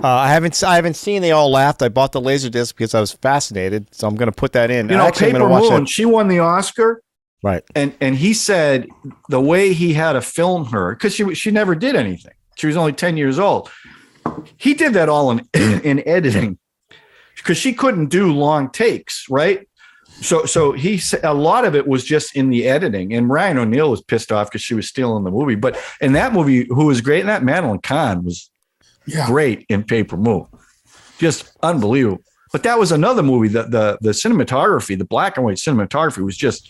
I haven't seen They All Laughed. I bought the Laserdisc because I was fascinated, so I'm going to put that in. Paper Moon. She won the Oscar, right? And he said the way he had to film her because she never did anything. She was only 10 years old. He did that all in editing because she couldn't do long takes, right? So he said a lot of it was just in the editing, and Ryan O'Neal was pissed off because she was stealing the movie. But in that movie, who was great in that, Madeline Kahn was great in Paper Moon, just unbelievable. But that was another movie that the cinematography, the black and white cinematography was just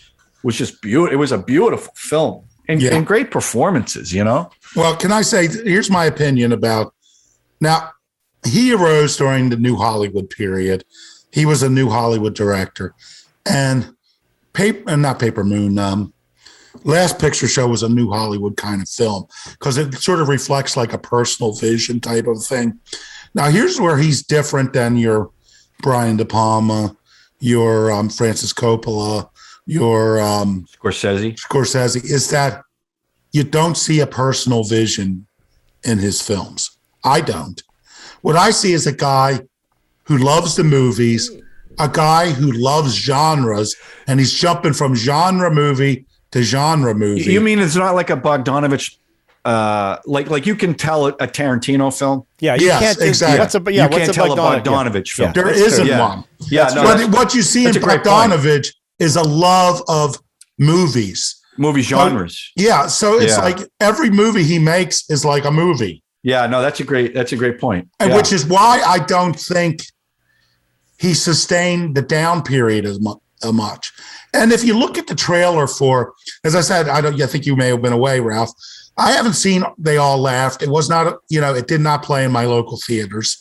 beautiful. It was a beautiful film and great performances. Well, can I say? Here's my opinion about now. He arose during the New Hollywood period. He was a New Hollywood director. And not Paper Moon, Last Picture Show was a New Hollywood kind of film because it sort of reflects like a personal vision type of thing. Now, here's where he's different than your Brian De Palma, your Francis Coppola, your Scorsese, is that you don't see a personal vision in his films. I don't. What I see is a guy who loves the movies, a guy who loves genres, and he's jumping from genre movie to genre movie. You mean it's not like a Bogdanovich, like you can tell a Tarantino film? Yeah, exactly. What's a Bogdanovich film. There isn't one. Yeah, but what you see in Bogdanovich is a love of movies. Movie genres. So it's like every movie he makes is like a movie. Yeah, no, that's a great point. And which is why I don't think he sustained the down period as much. And if you look at the trailer for, as I said, I think you may have been away, Ralph. I haven't seen They All Laughed. It was not, it did not play in my local theaters.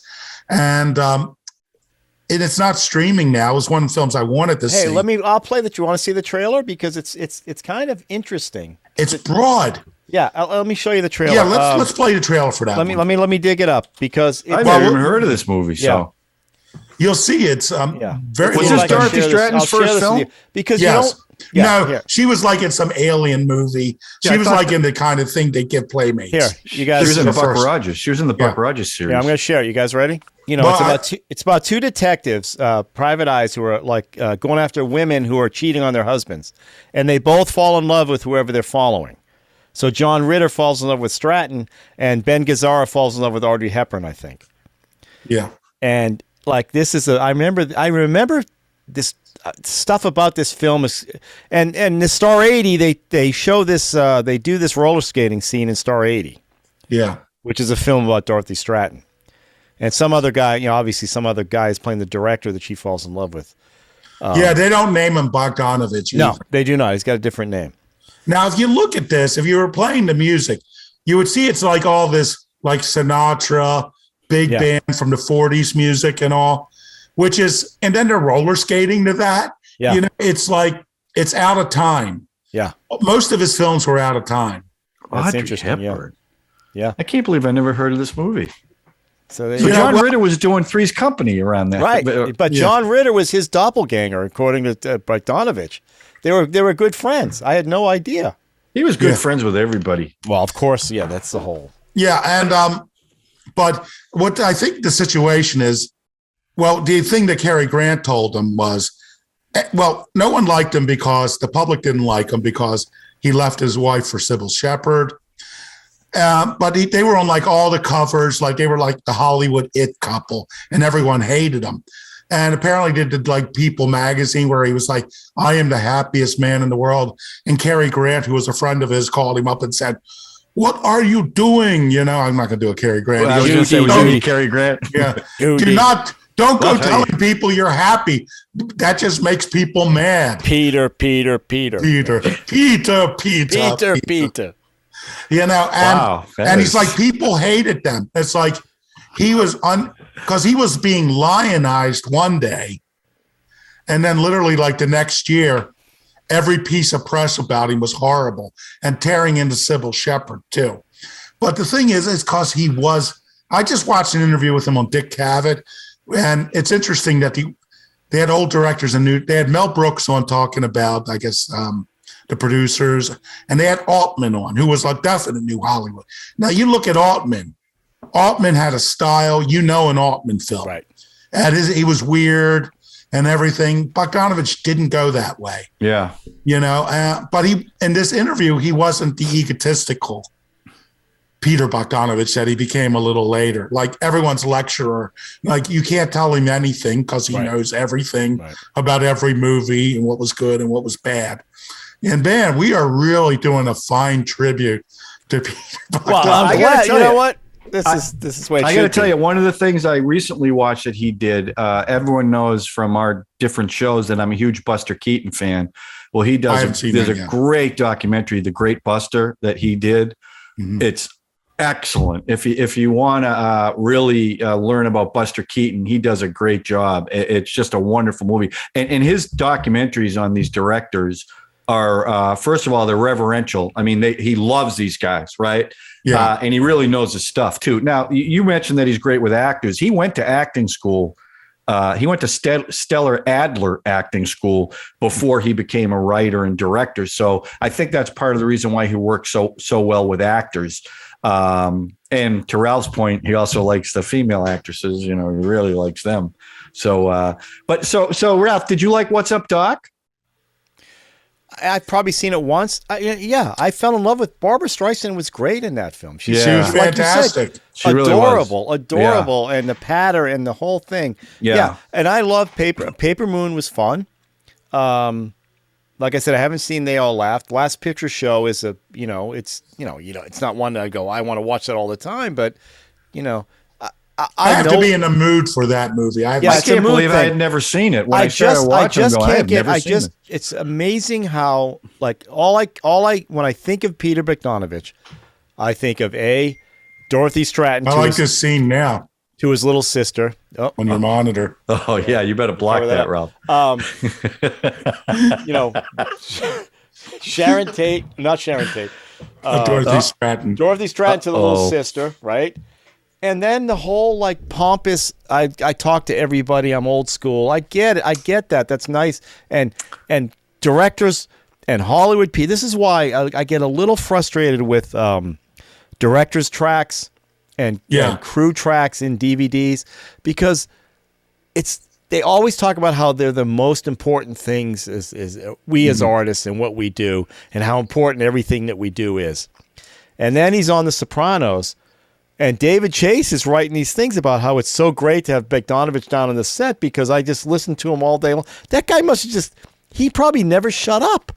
And it's not streaming now. It was one of the films I wanted to see. I'll play that. You want to see the trailer? Because it's kind of interesting. It's broad. Yeah, let me show you the trailer. Yeah, let's play the trailer for that. Let me dig it up because I've never even heard of this movie. So you'll see it's very. Was this Dorothy Stratton's first film? Because she was like in some alien movie. She was like in the kind of thing they give playmates. Here, you guys. She was in the Buck Rogers. She was in the Buck Rogers series. Yeah, I'm going to share it. You guys ready? It's about two detectives, private eyes, who are like going after women who are cheating on their husbands, and they both fall in love with whoever they're following. So John Ritter falls in love with Stratton, and Ben Gazzara falls in love with Audrey Hepburn, I think. Yeah, and like this is I remember this stuff about this film is, and the Star 80 they show this they do this roller skating scene in Star 80. Yeah, which is a film about Dorothy Stratton. And some other guy, obviously some other guy is playing the director that she falls in love with. They don't name him Bogdanovich either. No, they do not. He's got a different name. Now, if you look at this, if you were playing the music, you would see it's like all this, like Sinatra, big band from the 40s music and all, which is, and then they're roller skating to that. Yeah. It's like, it's out of time. Yeah. Most of his films were out of time. That's interesting. Yeah. I can't believe I never heard of this movie. So John Ritter was doing Three's Company around that. Right. But John Ritter was his doppelganger, according to Bogdanovich. They were good friends. I had no idea. He was good friends with everybody. Well, of course, that's the whole. Yeah, and but what I think the situation is, well, the thing that Cary Grant told him was, no one liked him because the public didn't like him because he left his wife for Sybil Shepherd. But they were on like all the covers, like they were like the Hollywood it couple, and everyone hated him. And apparently did like People magazine where he was like, I am the happiest man in the world. And Cary Grant, who was a friend of his, called him up and said, what are you doing? I'm not going to do a Cary Grant. I was going to say, was you Cary Grant? Yeah. Don't go telling people you're happy. That just makes people mad. Peter. And he's like, people hated them. It's like he was because he was being lionized one day, and then literally like the next year, every piece of press about him was horrible and tearing into Sybil Shepherd too. But the thing is because he was. I just watched an interview with him on Dick Cavett, and it's interesting that they had old directors and they had Mel Brooks on talking about, I guess. The producers, and they had Altman on, who was a definite new Hollywood. Now you look at Altman. Altman had a style, an Altman film. Right. And he was weird and everything. Bogdanovich didn't go that way. Yeah. But in this interview, he wasn't the egotistical Peter Bogdanovich that he became a little later. Like everyone's lecturer, like you can't tell him anything because he knows everything about every movie and what was good and what was bad. And man, we are really doing a fine tribute to Peter Bogdanovich. Well, I'm glad. You know what? This is way. I got to tell you, one of the things I recently watched that he did. Everyone knows from our different shows that I'm a huge Buster Keaton fan. Well, he does. There's a great documentary, The Great Buster, that he did. Mm-hmm. It's excellent. If you want to really learn about Buster Keaton, he does a great job. It's just a wonderful movie, and his documentaries on these directors are first of all, they're reverential. I mean, he loves these guys, right? Yeah, and he really knows his stuff too. Now, you mentioned that he's great with actors. He went to acting school. He went to Stellar Adler acting school before he became a writer and director. So I think that's part of the reason why he works so well with actors. And to Ralph's point, he also likes the female actresses. He really likes them. So, so Ralph, did you like What's Up, Doc? I've probably seen it once. I fell in love with Barbara Streisand. Was great in that film. She was fantastic. She really was. Adorable, and the patter and the whole thing. Yeah. And I love Paper Moon was fun. Like I said, I haven't seen They All Laughed. Last Picture Show is it's not one that I go, I want to watch that all the time, but I have to be in the mood for that movie. I can't believe I had never seen it. When I started watching it, it's amazing how when I think of Peter Bogdonavich, I think of Dorothy Stratton. I like this scene now. To his little sister. On your monitor. Oh yeah, you better block that, Ralph. Sharon Tate, not Sharon Tate. Dorothy Stratton. Dorothy Stratton to the little sister, right? And then the whole pompous, I talk to everybody, I'm old school. I get it. I get that. That's nice. And directors and Hollywood people, this is why I get a little frustrated with directors' tracks and crew tracks in DVDs, because they always talk about how they're the most important things as we as artists and what we do and how important everything that we do is. And then he's on The Sopranos, and David Chase is writing these things about how it's so great to have Bogdanovich down on the set because I just listened to him all day long. That guy must have he probably never shut up.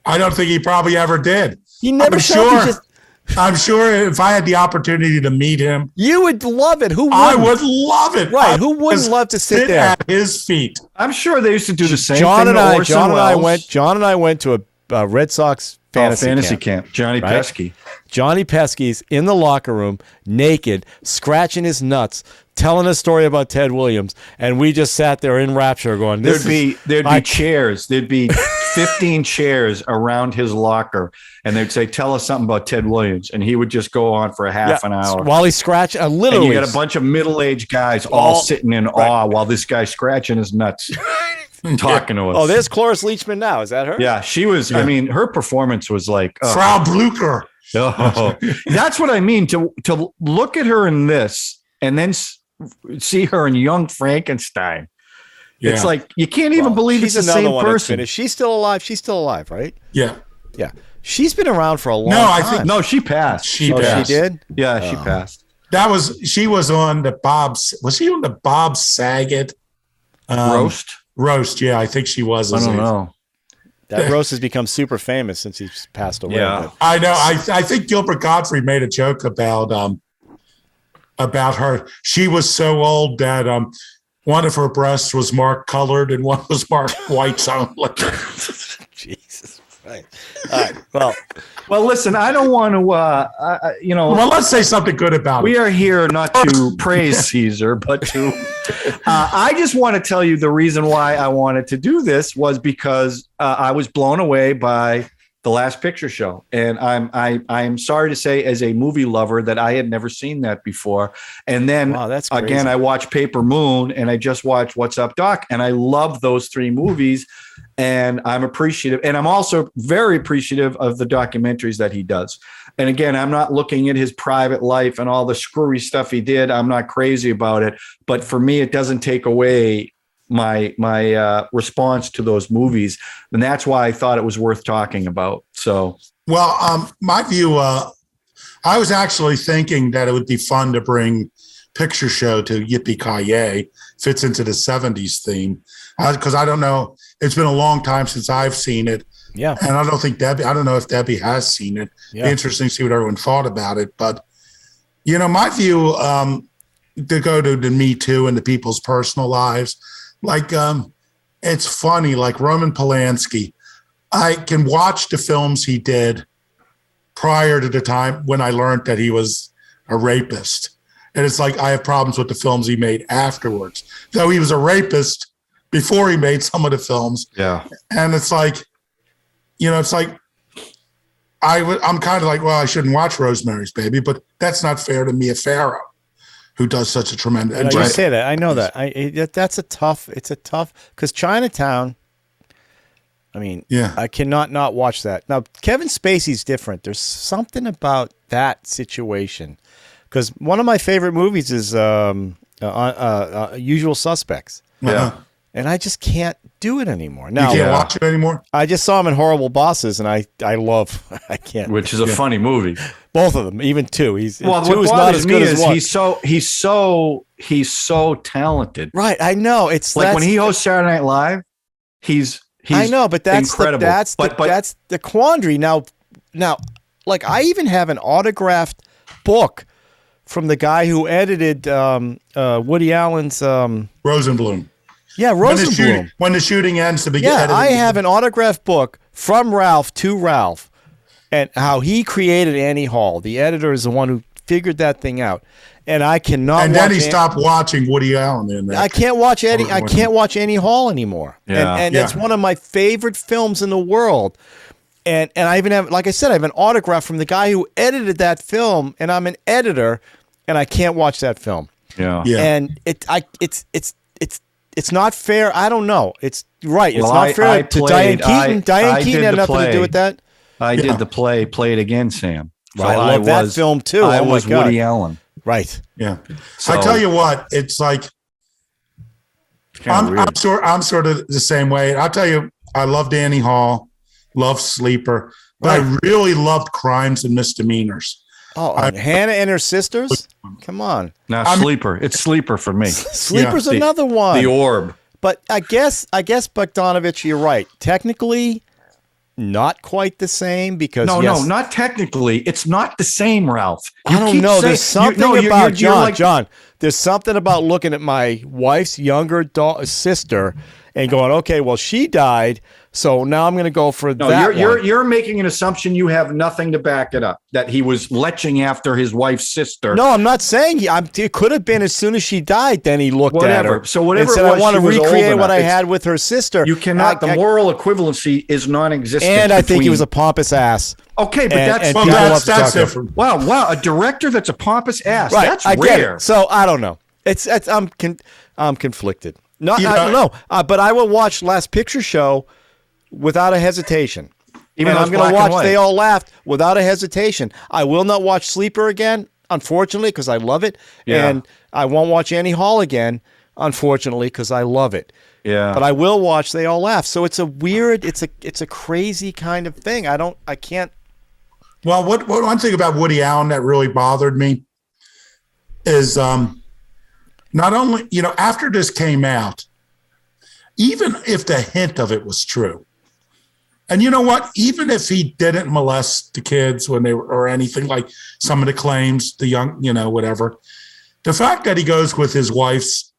I don't think he probably ever did. He never shut up. I'm sure if I had the opportunity to meet him, you would love it. Who wouldn't? I would love it. Right? Who wouldn't love to sit there at his feet? I'm sure they used to do the same John thing. John and I went to a Red Sox fantasy camp. Johnny Pesky. Johnny Pesky's in the locker room, naked, scratching his nuts, telling a story about Ted Williams, and we just sat there in rapture, going, There'd be chairs. There'd be 15 chairs around his locker, and they'd say, "Tell us something about Ted Williams," and he would just go on for a half an hour while he scratched. Literally, and you got a bunch of middle-aged guys all sitting in awe while this guy's scratching his nuts, talking to us. Oh, there's Cloris Leachman now. Is that her? Yeah, she was. Yeah. I mean, her performance was like Frau Blucher. Oh, that's what I mean. To look at her in this, and then see her in Young Frankenstein. Yeah. It's like you can't even believe it's the same person. She's still alive. She's still alive, right? Yeah. Yeah. She's been around for a long time. She passed. She did? Yeah, she passed. She was on the was she on the Bob Saget roast? Roast, yeah, I think she was. I don't know. That roast has become super famous since he's passed away. Yeah. I know. I think Gilbert Gottfried made a joke about her. She was so old that one of her breasts was marked colored and one was marked white only. Jesus. Right. All right. Well, listen, I don't want to, Well, let's say something good about it. We are here not to praise Caesar, but to, I just want to tell you the reason why I wanted to do this was because I was blown away by The Last Picture Show. And I'm sorry to say, as a movie lover, that I had never seen that before. And then again, I watched Paper Moon, and I just watched What's Up, Doc? And I love those three movies. And I'm appreciative. And I'm also very appreciative of the documentaries that he does. And again, I'm not looking at his private life and all the screwy stuff he did. I'm not crazy about it. But for me, it doesn't take away my response to those movies. And that's why I thought it was worth talking about. So, well, my view, I was actually thinking that it would be fun to bring Picture Show to Yippee-Ki-Yay, fits into the 70s theme. Because I don't know, it's been a long time since I've seen it. Yeah. And I don't know if Debbie has seen it. Yeah. It'd be interesting to see what everyone thought about it. But, my view, to go to the Me Too and the people's personal lives, it's funny, like Roman Polanski. I can watch the films he did prior to the time when I learned that he was a rapist. And it's like I have problems with the films he made afterwards. Though he was a rapist before he made some of the films. Yeah. And it's like, I'm kind of like, well, I shouldn't watch Rosemary's Baby, but that's not fair to Mia Farrow, who does such a tremendous. You say that. I know that. It's a tough, because Chinatown, I mean, yeah. I cannot not watch that. Now, Kevin Spacey's different. There's something about that situation. Because one of my favorite movies is Usual Suspects. Yeah. And I just can't do it anymore. You Now, can't watch it anymore. I just saw him in Horrible Bosses, and I love. I can't. Which is a funny movie. Both of them, even two. Two is what not as good as one. He's so talented. Right, I know. It's like when he hosts Saturday Night Live, he's I know, but that's incredible. That's the quandary. Now, like I even have an autographed book from the guy who edited Woody Allen's Rosenblum. Yeah, Rosenblum. When the shooting ends, to begin. Yeah, I have an autographed book from Ralph to Ralph, and how he created Annie Hall. The editor is the one who figured that thing out, and I cannot. And then he stopped watching Woody Allen in that. I can't watch Eddie. I can't watch Annie Hall anymore. Yeah. And it's one of my favorite films in the world. And I even have, like I said, I have an autograph from the guy who edited that film, and I'm an editor, and I can't watch that film. Yeah. And it's not fair. I don't know. It's right. It's not fair to Diane Keaton. Diane Keaton had nothing to do with that. I did the play It Again, Sam. So I love that film too. I was Woody Allen. Right. Yeah. So, I tell you what, it's like I'm sort of the same way. I'll tell you, I loved Annie Hall, loved Sleeper, but I really loved Crimes and Misdemeanors. Oh, Hannah and her sisters? Come on. Now Sleeper. It's Sleeper for me. Sleeper's another one. The Orb. But I guess Bogdonavitch, you're right. Technically, not quite the same because no, not technically. It's not the same, Ralph. I don't know. There's something about John. There's something about looking at my wife's younger sister and going, okay, well, she died, so now I'm going to go for that. You're making an assumption. You have nothing to back it up. That he was leching after his wife's sister. No, I'm not saying it could have been as soon as she died. Then he looked at her. So whatever and said, it was, I want to she was recreate old what I enough. had with her sister. You cannot. The moral equivalency is non-existent. And I think he was a pompous ass. Okay, but that's different. Wow, a director that's a pompous ass. Right, That's I rare. get it. So I don't know. I'm conflicted. I don't know. But I will watch Last Picture Show without a hesitation. Even I'm going to watch They All Laughed without a hesitation. I will not watch Sleeper again, unfortunately, because I love it. Yeah. And I won't watch Annie Hall again, unfortunately, because I love it. Yeah. But I will watch They All Laugh. So it's a weird, it's a crazy kind of thing. I can't. Well, what one thing about Woody Allen that really bothered me is not only, after this came out, even if the hint of it was true, and you know what, even if he didn't molest the kids when they were, or anything like some of the claims, the young, whatever, the fact that he goes with his wife's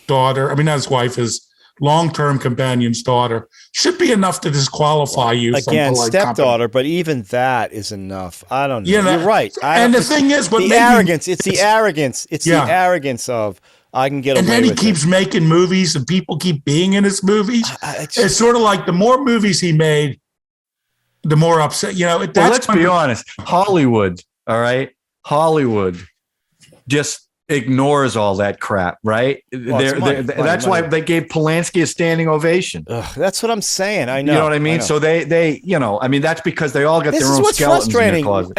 daughter, not his wife, his long-term companion's daughter, should be enough to disqualify you. Again, stepdaughter, but even that is enough. I don't know. You're right. And the thing is, but the arrogance. It's the arrogance. It's the arrogance of I can get away with it. And then he keeps making movies, and people keep being in his movies. It's sort of like the more movies he made, the more upset. Let's be honest. Hollywood, all right? Hollywood just ignores all that crap, right? That's why they gave Polanski a standing ovation. That's what I'm saying. I know. You know what I mean? So they that's because they all got their own skeletons in their closet.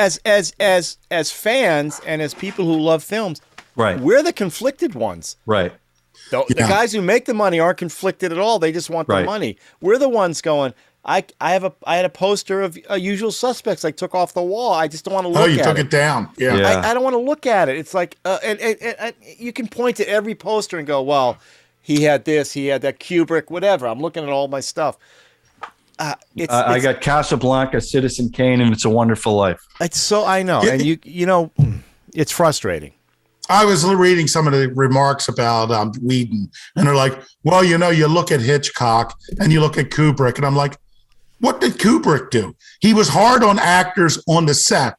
As fans and as people who love films, right? We're the conflicted ones, right? The guys who make the money aren't conflicted at all. They just want the money. We're the ones going, I had a poster of Usual Suspects I took off the wall. I just don't want to look at it. Oh, you took it down. Yeah. I don't want to look at it. It's like, and you can point to every poster and go, well, he had this, he had that, Kubrick, whatever. I'm looking at all my stuff. I got Casablanca, Citizen Kane, and It's a Wonderful Life. It's so, I know. And it's frustrating. I was reading some of the remarks about Whedon, and they're like, well, you look at Hitchcock and you look at Kubrick, and I'm like, what did Kubrick do? He was hard on actors on the set.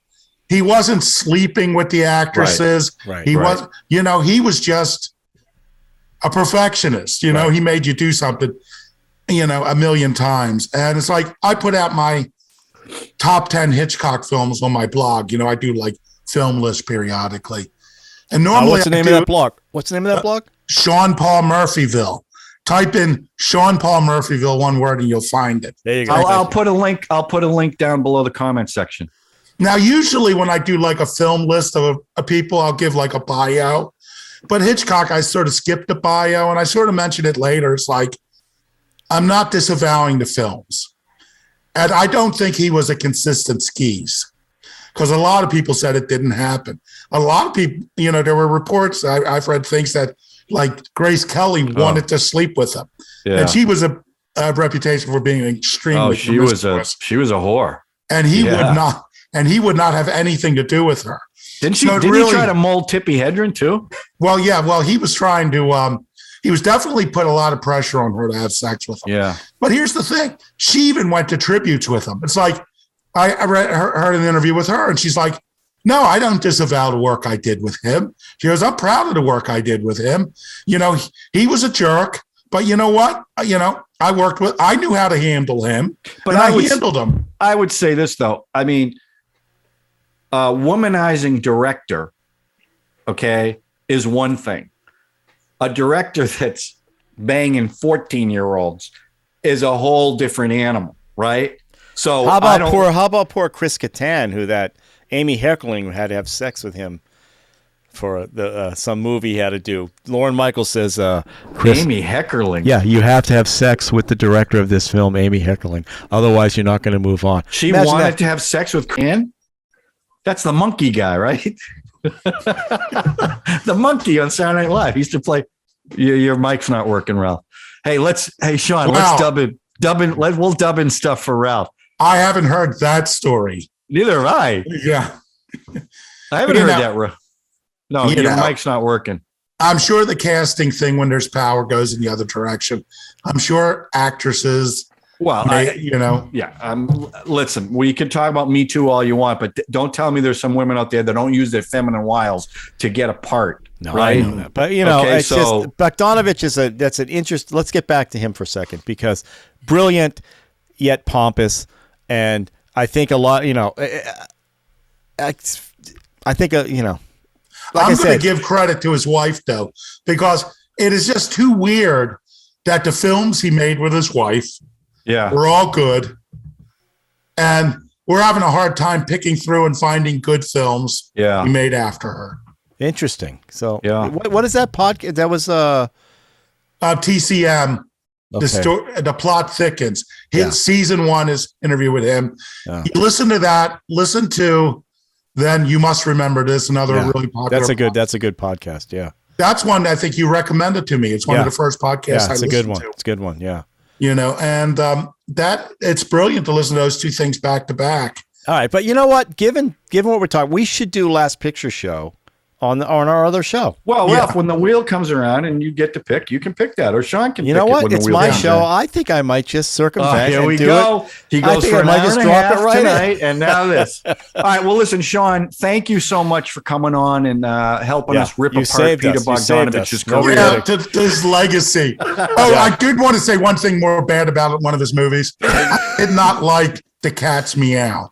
He wasn't sleeping with the actresses. Right. He was, he was just a perfectionist. He made you do something, a million times. And it's like, I put out my top 10 Hitchcock films on my blog. I do like film lists periodically. And normally, what's the name of that blog? What's the name of that blog? Sean Paul Murphyville. Type in Sean Paul Murphyville, one word, and you'll find it. There you go. I'll put a link. I'll put a link down below the comment section. Now, usually when I do like a film list of people, I'll give like a bio. But Hitchcock, I sort of skipped the bio, and I sort of mentioned it later. It's like, I'm not disavowing the films. And I don't think he was a consistent skis, because a lot of people said it didn't happen. A lot of people, there were reports, I've read things that like Grace Kelly wanted to sleep with him. Yeah. And she was a reputation for being extremely she was a whore. And he would not have anything to do with her. Didn't he try to mold Tippi Hedren too? Well, yeah. Well, he was trying to, he was definitely put a lot of pressure on her to have sex with him. Yeah. But here's the thing. She even went to tributes with him. It's like, I heard an interview with her, and she's like, no, I don't disavow the work I did with him. She goes, I'm proud of the work I did with him. He was a jerk, but you know what? I knew how to handle him, but I handled him. I would say this, though. I mean, a womanizing director, okay, is one thing. A director that's banging 14-year-olds is a whole different animal, right? So how about poor Chris Kattan, who that Amy Heckerling had to have sex with him for some movie he had to do. Lauren Michaels says, Amy Heckerling. Yeah, you have to have sex with the director of this film, Amy Heckerling. Otherwise, you're not going to move on. She wanted to have sex with Kattan? That's the monkey guy, right? The monkey on Saturday Night Live. He used to play. Your mic's not working, Ralph. Hey, Sean, let's dub in. We'll dub in stuff for Ralph. I haven't heard that story. Neither have I. Yeah. I haven't heard that. No, your mic's not working. I'm sure the casting thing, when there's power, goes in the other direction. I'm sure actresses. Well, listen, we can talk about Me Too all you want, but don't tell me there's some women out there that don't use their feminine wiles to get a part. No, right? I know that. But it's just Bogdonavitch that's an interest. Let's get back to him for a second, because brilliant yet pompous, and I think a lot. I think like I'm going to give credit to his wife, though, because it is just too weird that the films he made with his wife were all good, and we're having a hard time picking through and finding good films he made after her. Interesting. So, what is that podcast? That was TCM. Okay. The plot thickens. His season 1 is interview with him. Yeah. You listen to that. Listen to Then You Must Remember This. Another really popular. That's a good podcast. Yeah. That's one I think you recommended to me. It's one of the first podcasts. It's a good one. It's a good one. Yeah. And that it's brilliant to listen to those two things back to back. All right, but you know what? Given what we're talking, we should do Last Picture Show on our other show. Well, Ralph, when the wheel comes around and you get to pick, you can pick that, or Sean can. You know what? It's my show. I think I might just circumvent. Here we go. He goes for an hour and a half tonight, and now this. All right. Well, listen, Sean. Thank you so much for coming on and helping us rip apart Peter Bogdanovich's career. Yeah, to his legacy. I did want to say one thing more bad about one of his movies. I did not like The Cat's Meow.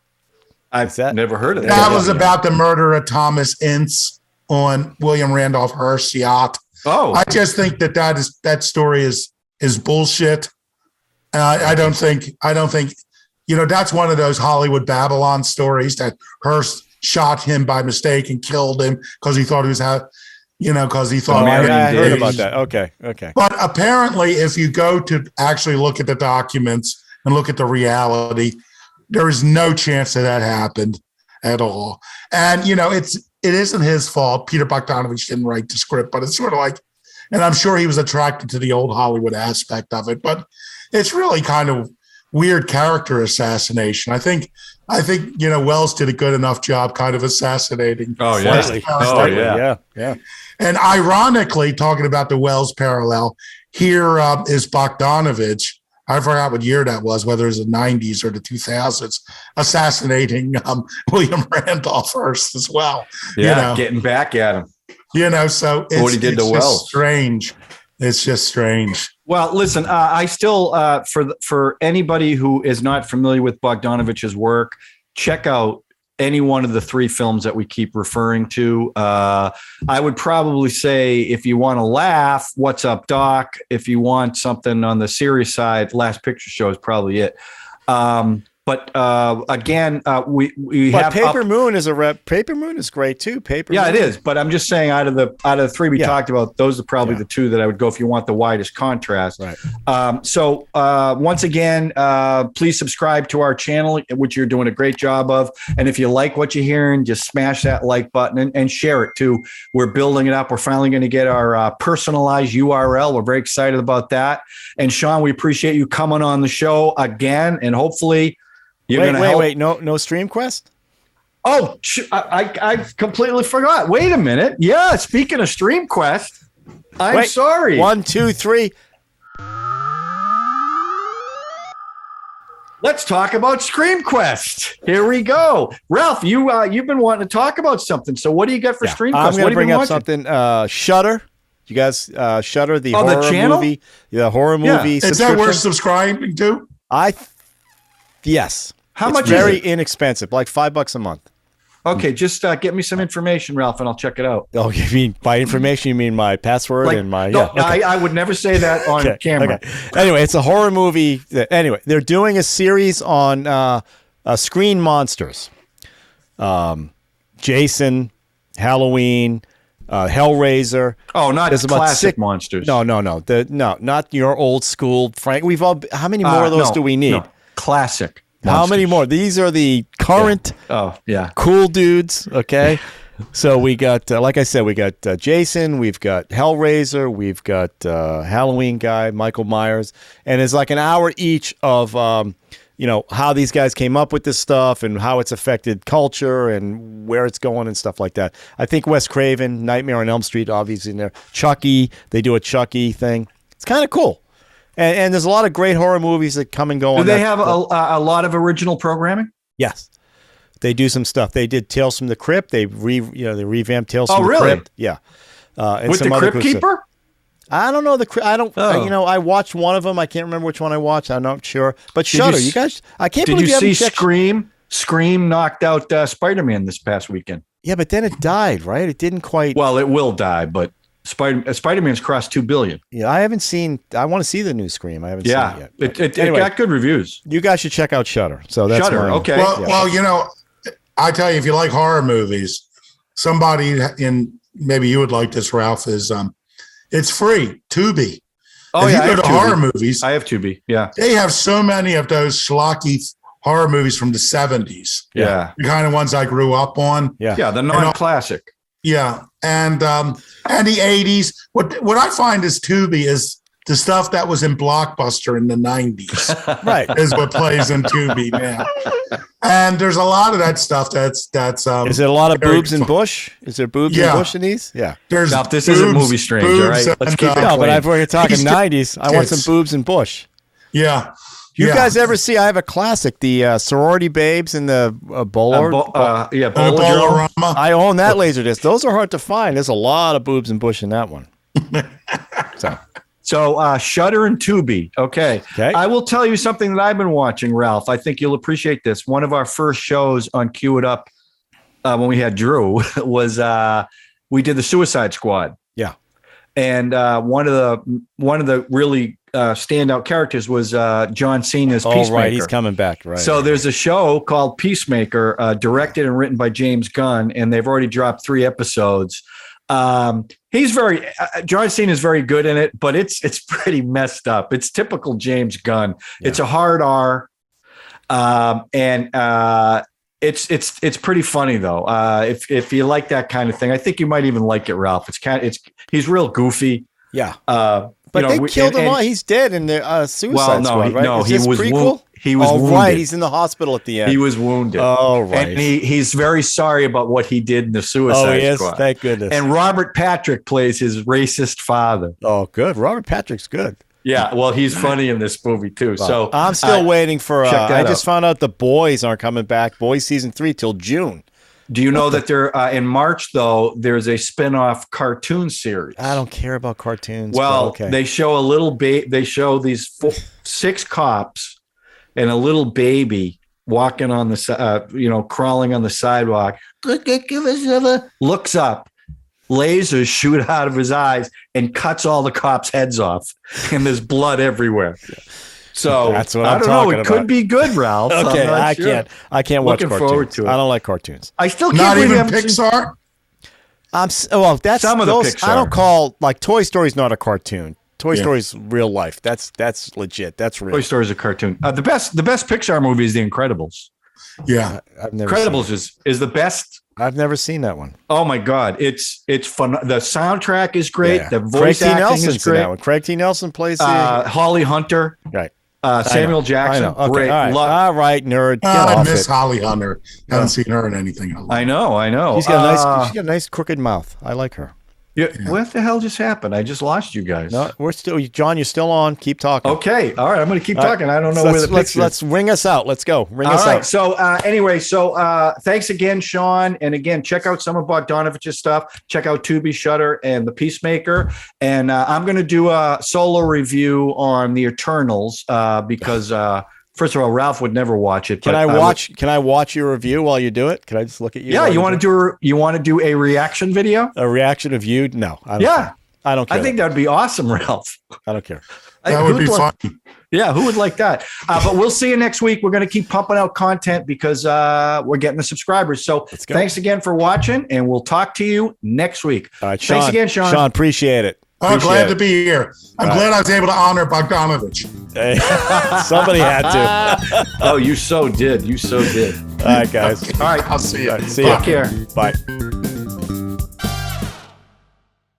I've never heard of that. That was about the murder of Thomas Ince on William Randolph Hearst's yacht. Oh, I just think that story is bullshit. I don't think that's one of those Hollywood Babylon stories that Hearst shot him by mistake and killed him because he thought he was because he thought. I heard about that. Okay. But apparently, if you go to actually look at the documents and look at the reality, there is no chance that happened at all. And it isn't his fault. Peter Bogdanovich didn't write the script, but it's sort of like, and I'm sure he was attracted to the old Hollywood aspect of it, but it's really kind of weird character assassination. I think Wells did a good enough job kind of assassinating. Oh yeah. Yeah. And ironically, talking about the Wells parallel, here is Bogdanovich. I forgot what year that was, whether it was the 90s or the 2000s, assassinating William Randolph Hearst as well. Yeah, getting back at him. So it's what he did to Wells. Strange. It's just strange. Well, listen, I still, for anybody who is not familiar with Bogdanovich's work, check out any one of the 3 films that we keep referring to. I would probably say, if you want to laugh, What's Up, Doc? If you want something on the serious side, Last Picture Show is probably it. But again, we But have Paper Moon is a rep. Paper Moon is great too. Paper Yeah, Moon. it is. But I'm just saying, out of the three we talked about, those are probably the two that I would go if you want the widest contrast. Right. So once again, please subscribe to our channel, which you're doing a great job of. And if you like what you're hearing, just smash that like button and share it too. We're building it up. We're finally going to get our personalized URL. We're very excited about that. And Sean, we appreciate you coming on the show again, and hopefully. Wait. No Stream Quest? Oh, I completely forgot. Wait a minute. Yeah, speaking of Stream Quest, I'm sorry. 1, 2, 3. Let's talk about Stream Quest. Here we go. Ralph, you've been wanting to talk about something. So what do you got for Stream Quest? I'm going to bring up something. Shudder. You guys, Shudder, the horror movie. The horror movie. Is that worth subscribing to? How Yes. much is very it? Inexpensive, like $5 a month. Okay, just get me some information, Ralph, and I'll check it out. Oh, you mean by information, you mean my password and my... No, I would never say that on camera. Okay. Anyway, it's a horror movie. Anyway, they're doing a series on screen monsters. Jason, Halloween, Hellraiser. Oh, not classic monsters. No. Not your old school, Frank. How many more of those do we need? No. Classic. How many more? These are the current cool dudes, okay? So we got, like I said, we got Jason, we've got Hellraiser, we've got Halloween guy, Michael Myers, and it's like an hour each of, how these guys came up with this stuff and how it's affected culture and where it's going and stuff like that. I think Wes Craven, Nightmare on Elm Street, obviously in there. Chucky, they do a Chucky thing. It's kind of cool. And there's a lot of great horror movies that come and go. Do they have a lot of original programming? Yes, they do some stuff. They did Tales from the Crypt. They revamped Tales from the Crypt. Yeah, and with some the other Crypt Keeper. I don't know I watched one of them. I can't remember which one I watched. I'm not sure. But Shudder, you guys, I can't believe you haven't checked. Did you see Scream knocked out Spider-Man this past weekend? Yeah, but then it died, right? It didn't quite. Well, it will die, but. Spider-Man's crossed 2 billion. Yeah, I haven't seen. I want to see the new Scream. I haven't seen it yet. It got good reviews. You guys should check out Shudder. So that's Shudder. Okay. Well, I tell you, if you like horror movies, somebody maybe you would like this, Ralph. Is it's free. Tubi. Oh, if yeah. You go to horror movies. I have Tubi. Yeah. They have so many of those schlocky horror movies from the 70s. Yeah. The kind of ones I grew up on. Yeah. Yeah. The non-classic. Yeah, and the 80s. What I find is Tubi is the stuff that was in Blockbuster in the 90s. Right, is what plays in Tubi now. And there's a lot of that stuff that's. Is it a lot of boobs and bush? Is there boobs and bush in these? Yeah. There's now, this isn't Movie Strange, all right? Let's keep it no, but if we're talking 90s, I want some boobs and bush. Yeah. You guys ever see? I have a classic, the sorority babes in the bowler. Bolorama. I own that Laserdisc. Those are hard to find. There's a lot of boobs and bush in that one. So Shudder and Tubi. Okay. I will tell you something that I've been watching, Ralph. I think you'll appreciate this. One of our first shows on Cue It Up when we had Drew was we did the Suicide Squad. Yeah. And one of the really standout characters was John Cena's Peacemaker. Right, he's coming back. Right. So there's a show called Peacemaker, directed and written by James Gunn, and they've already dropped 3 episodes. He's John Cena is very good in it, but it's pretty messed up. It's typical James Gunn. Yeah. It's a hard R, and it's pretty funny though. If you like that kind of thing, I think you might even like it, Ralph. He's real goofy. Yeah. But they killed him off. He's dead in the Suicide Squad, right? No, he was prequel? He was wounded. Right. He's in the hospital at the end. He was wounded. Oh, right. And he's very sorry about what he did in the Suicide Squad. Thank goodness. And Robert Patrick plays his racist father. Oh, good. Robert Patrick's good. Yeah, well, he's funny in this movie too. Well, so I'm still waiting for. I just found out The Boys aren't coming back. Boys season 3 till June. Do you know that they're in March though? There's a spin-off cartoon series. I don't care about cartoons. Well, they show a little They show these 6 cops and a little baby walking on the crawling on the sidewalk. Looks up. Lasers shoot out of his eyes and cuts all the cops' heads off, and there's blood everywhere. So That's what I I'm don't know. talking It could about. be good, Ralph. I'm Okay, not I sure. can't watch Looking cartoons. forward to it. I don't like cartoons. I still can't Not believe you even haven't seen- Pixar. Well, that's Some of the those. I don't Pixar. call like Toy Story's not a cartoon. Toy Yeah. Story's real life. That's legit. That's real. Toy Story is a cartoon. The best Pixar movie is The Incredibles. Yeah. I've never Incredibles seen is the best. I've never seen that one. Oh my God, it's fun. The soundtrack is great. Yeah. The Craig voice T. acting Nelson's is in that great. one. Craig T. Nelson plays the Holly Hunter, right. Samuel Jackson. I know. Okay. Great. All right, nerd. Get I off miss it. Holly Hunter. Haven't seen her in anything. In a I long know. She's got a nice crooked mouth. I like her. Yeah. What the hell just happened? I just lost you guys. No, we're still John. You're still on. Keep talking. Okay. All right. I'm going to keep All right. talking. I don't know So where the picture. let's ring us out. Let's go. Ring All us right. out. So anyway, thanks again, Sean. And again, check out some of Bogdanovich's stuff. Check out Tubi, Shutter, and The Peacemaker. And I'm going to do a solo review on The Eternals because first of all, Ralph would never watch it. Can I watch your review while you do it? Can I just look at you? Yeah. You want to do a reaction video? a reaction of you? No. I don't Yeah. care. I don't care. I think that'd be awesome, Ralph. I don't care. That would be fun. Yeah, who would like that? But we'll see you next week. We're going to keep pumping out content because we're getting the subscribers. So Let's go. thanks again for watching, and we'll talk to you next week. All right, Sean. Thanks again, Sean. Sean, appreciate it. I'm Appreciate glad it. to be here. I'm glad I was able to honor Bogdanovic. Hey, somebody had to. Oh, you so did. You so did. All right, guys. All right, I'll see you. All right, see Take ya. care. Bye.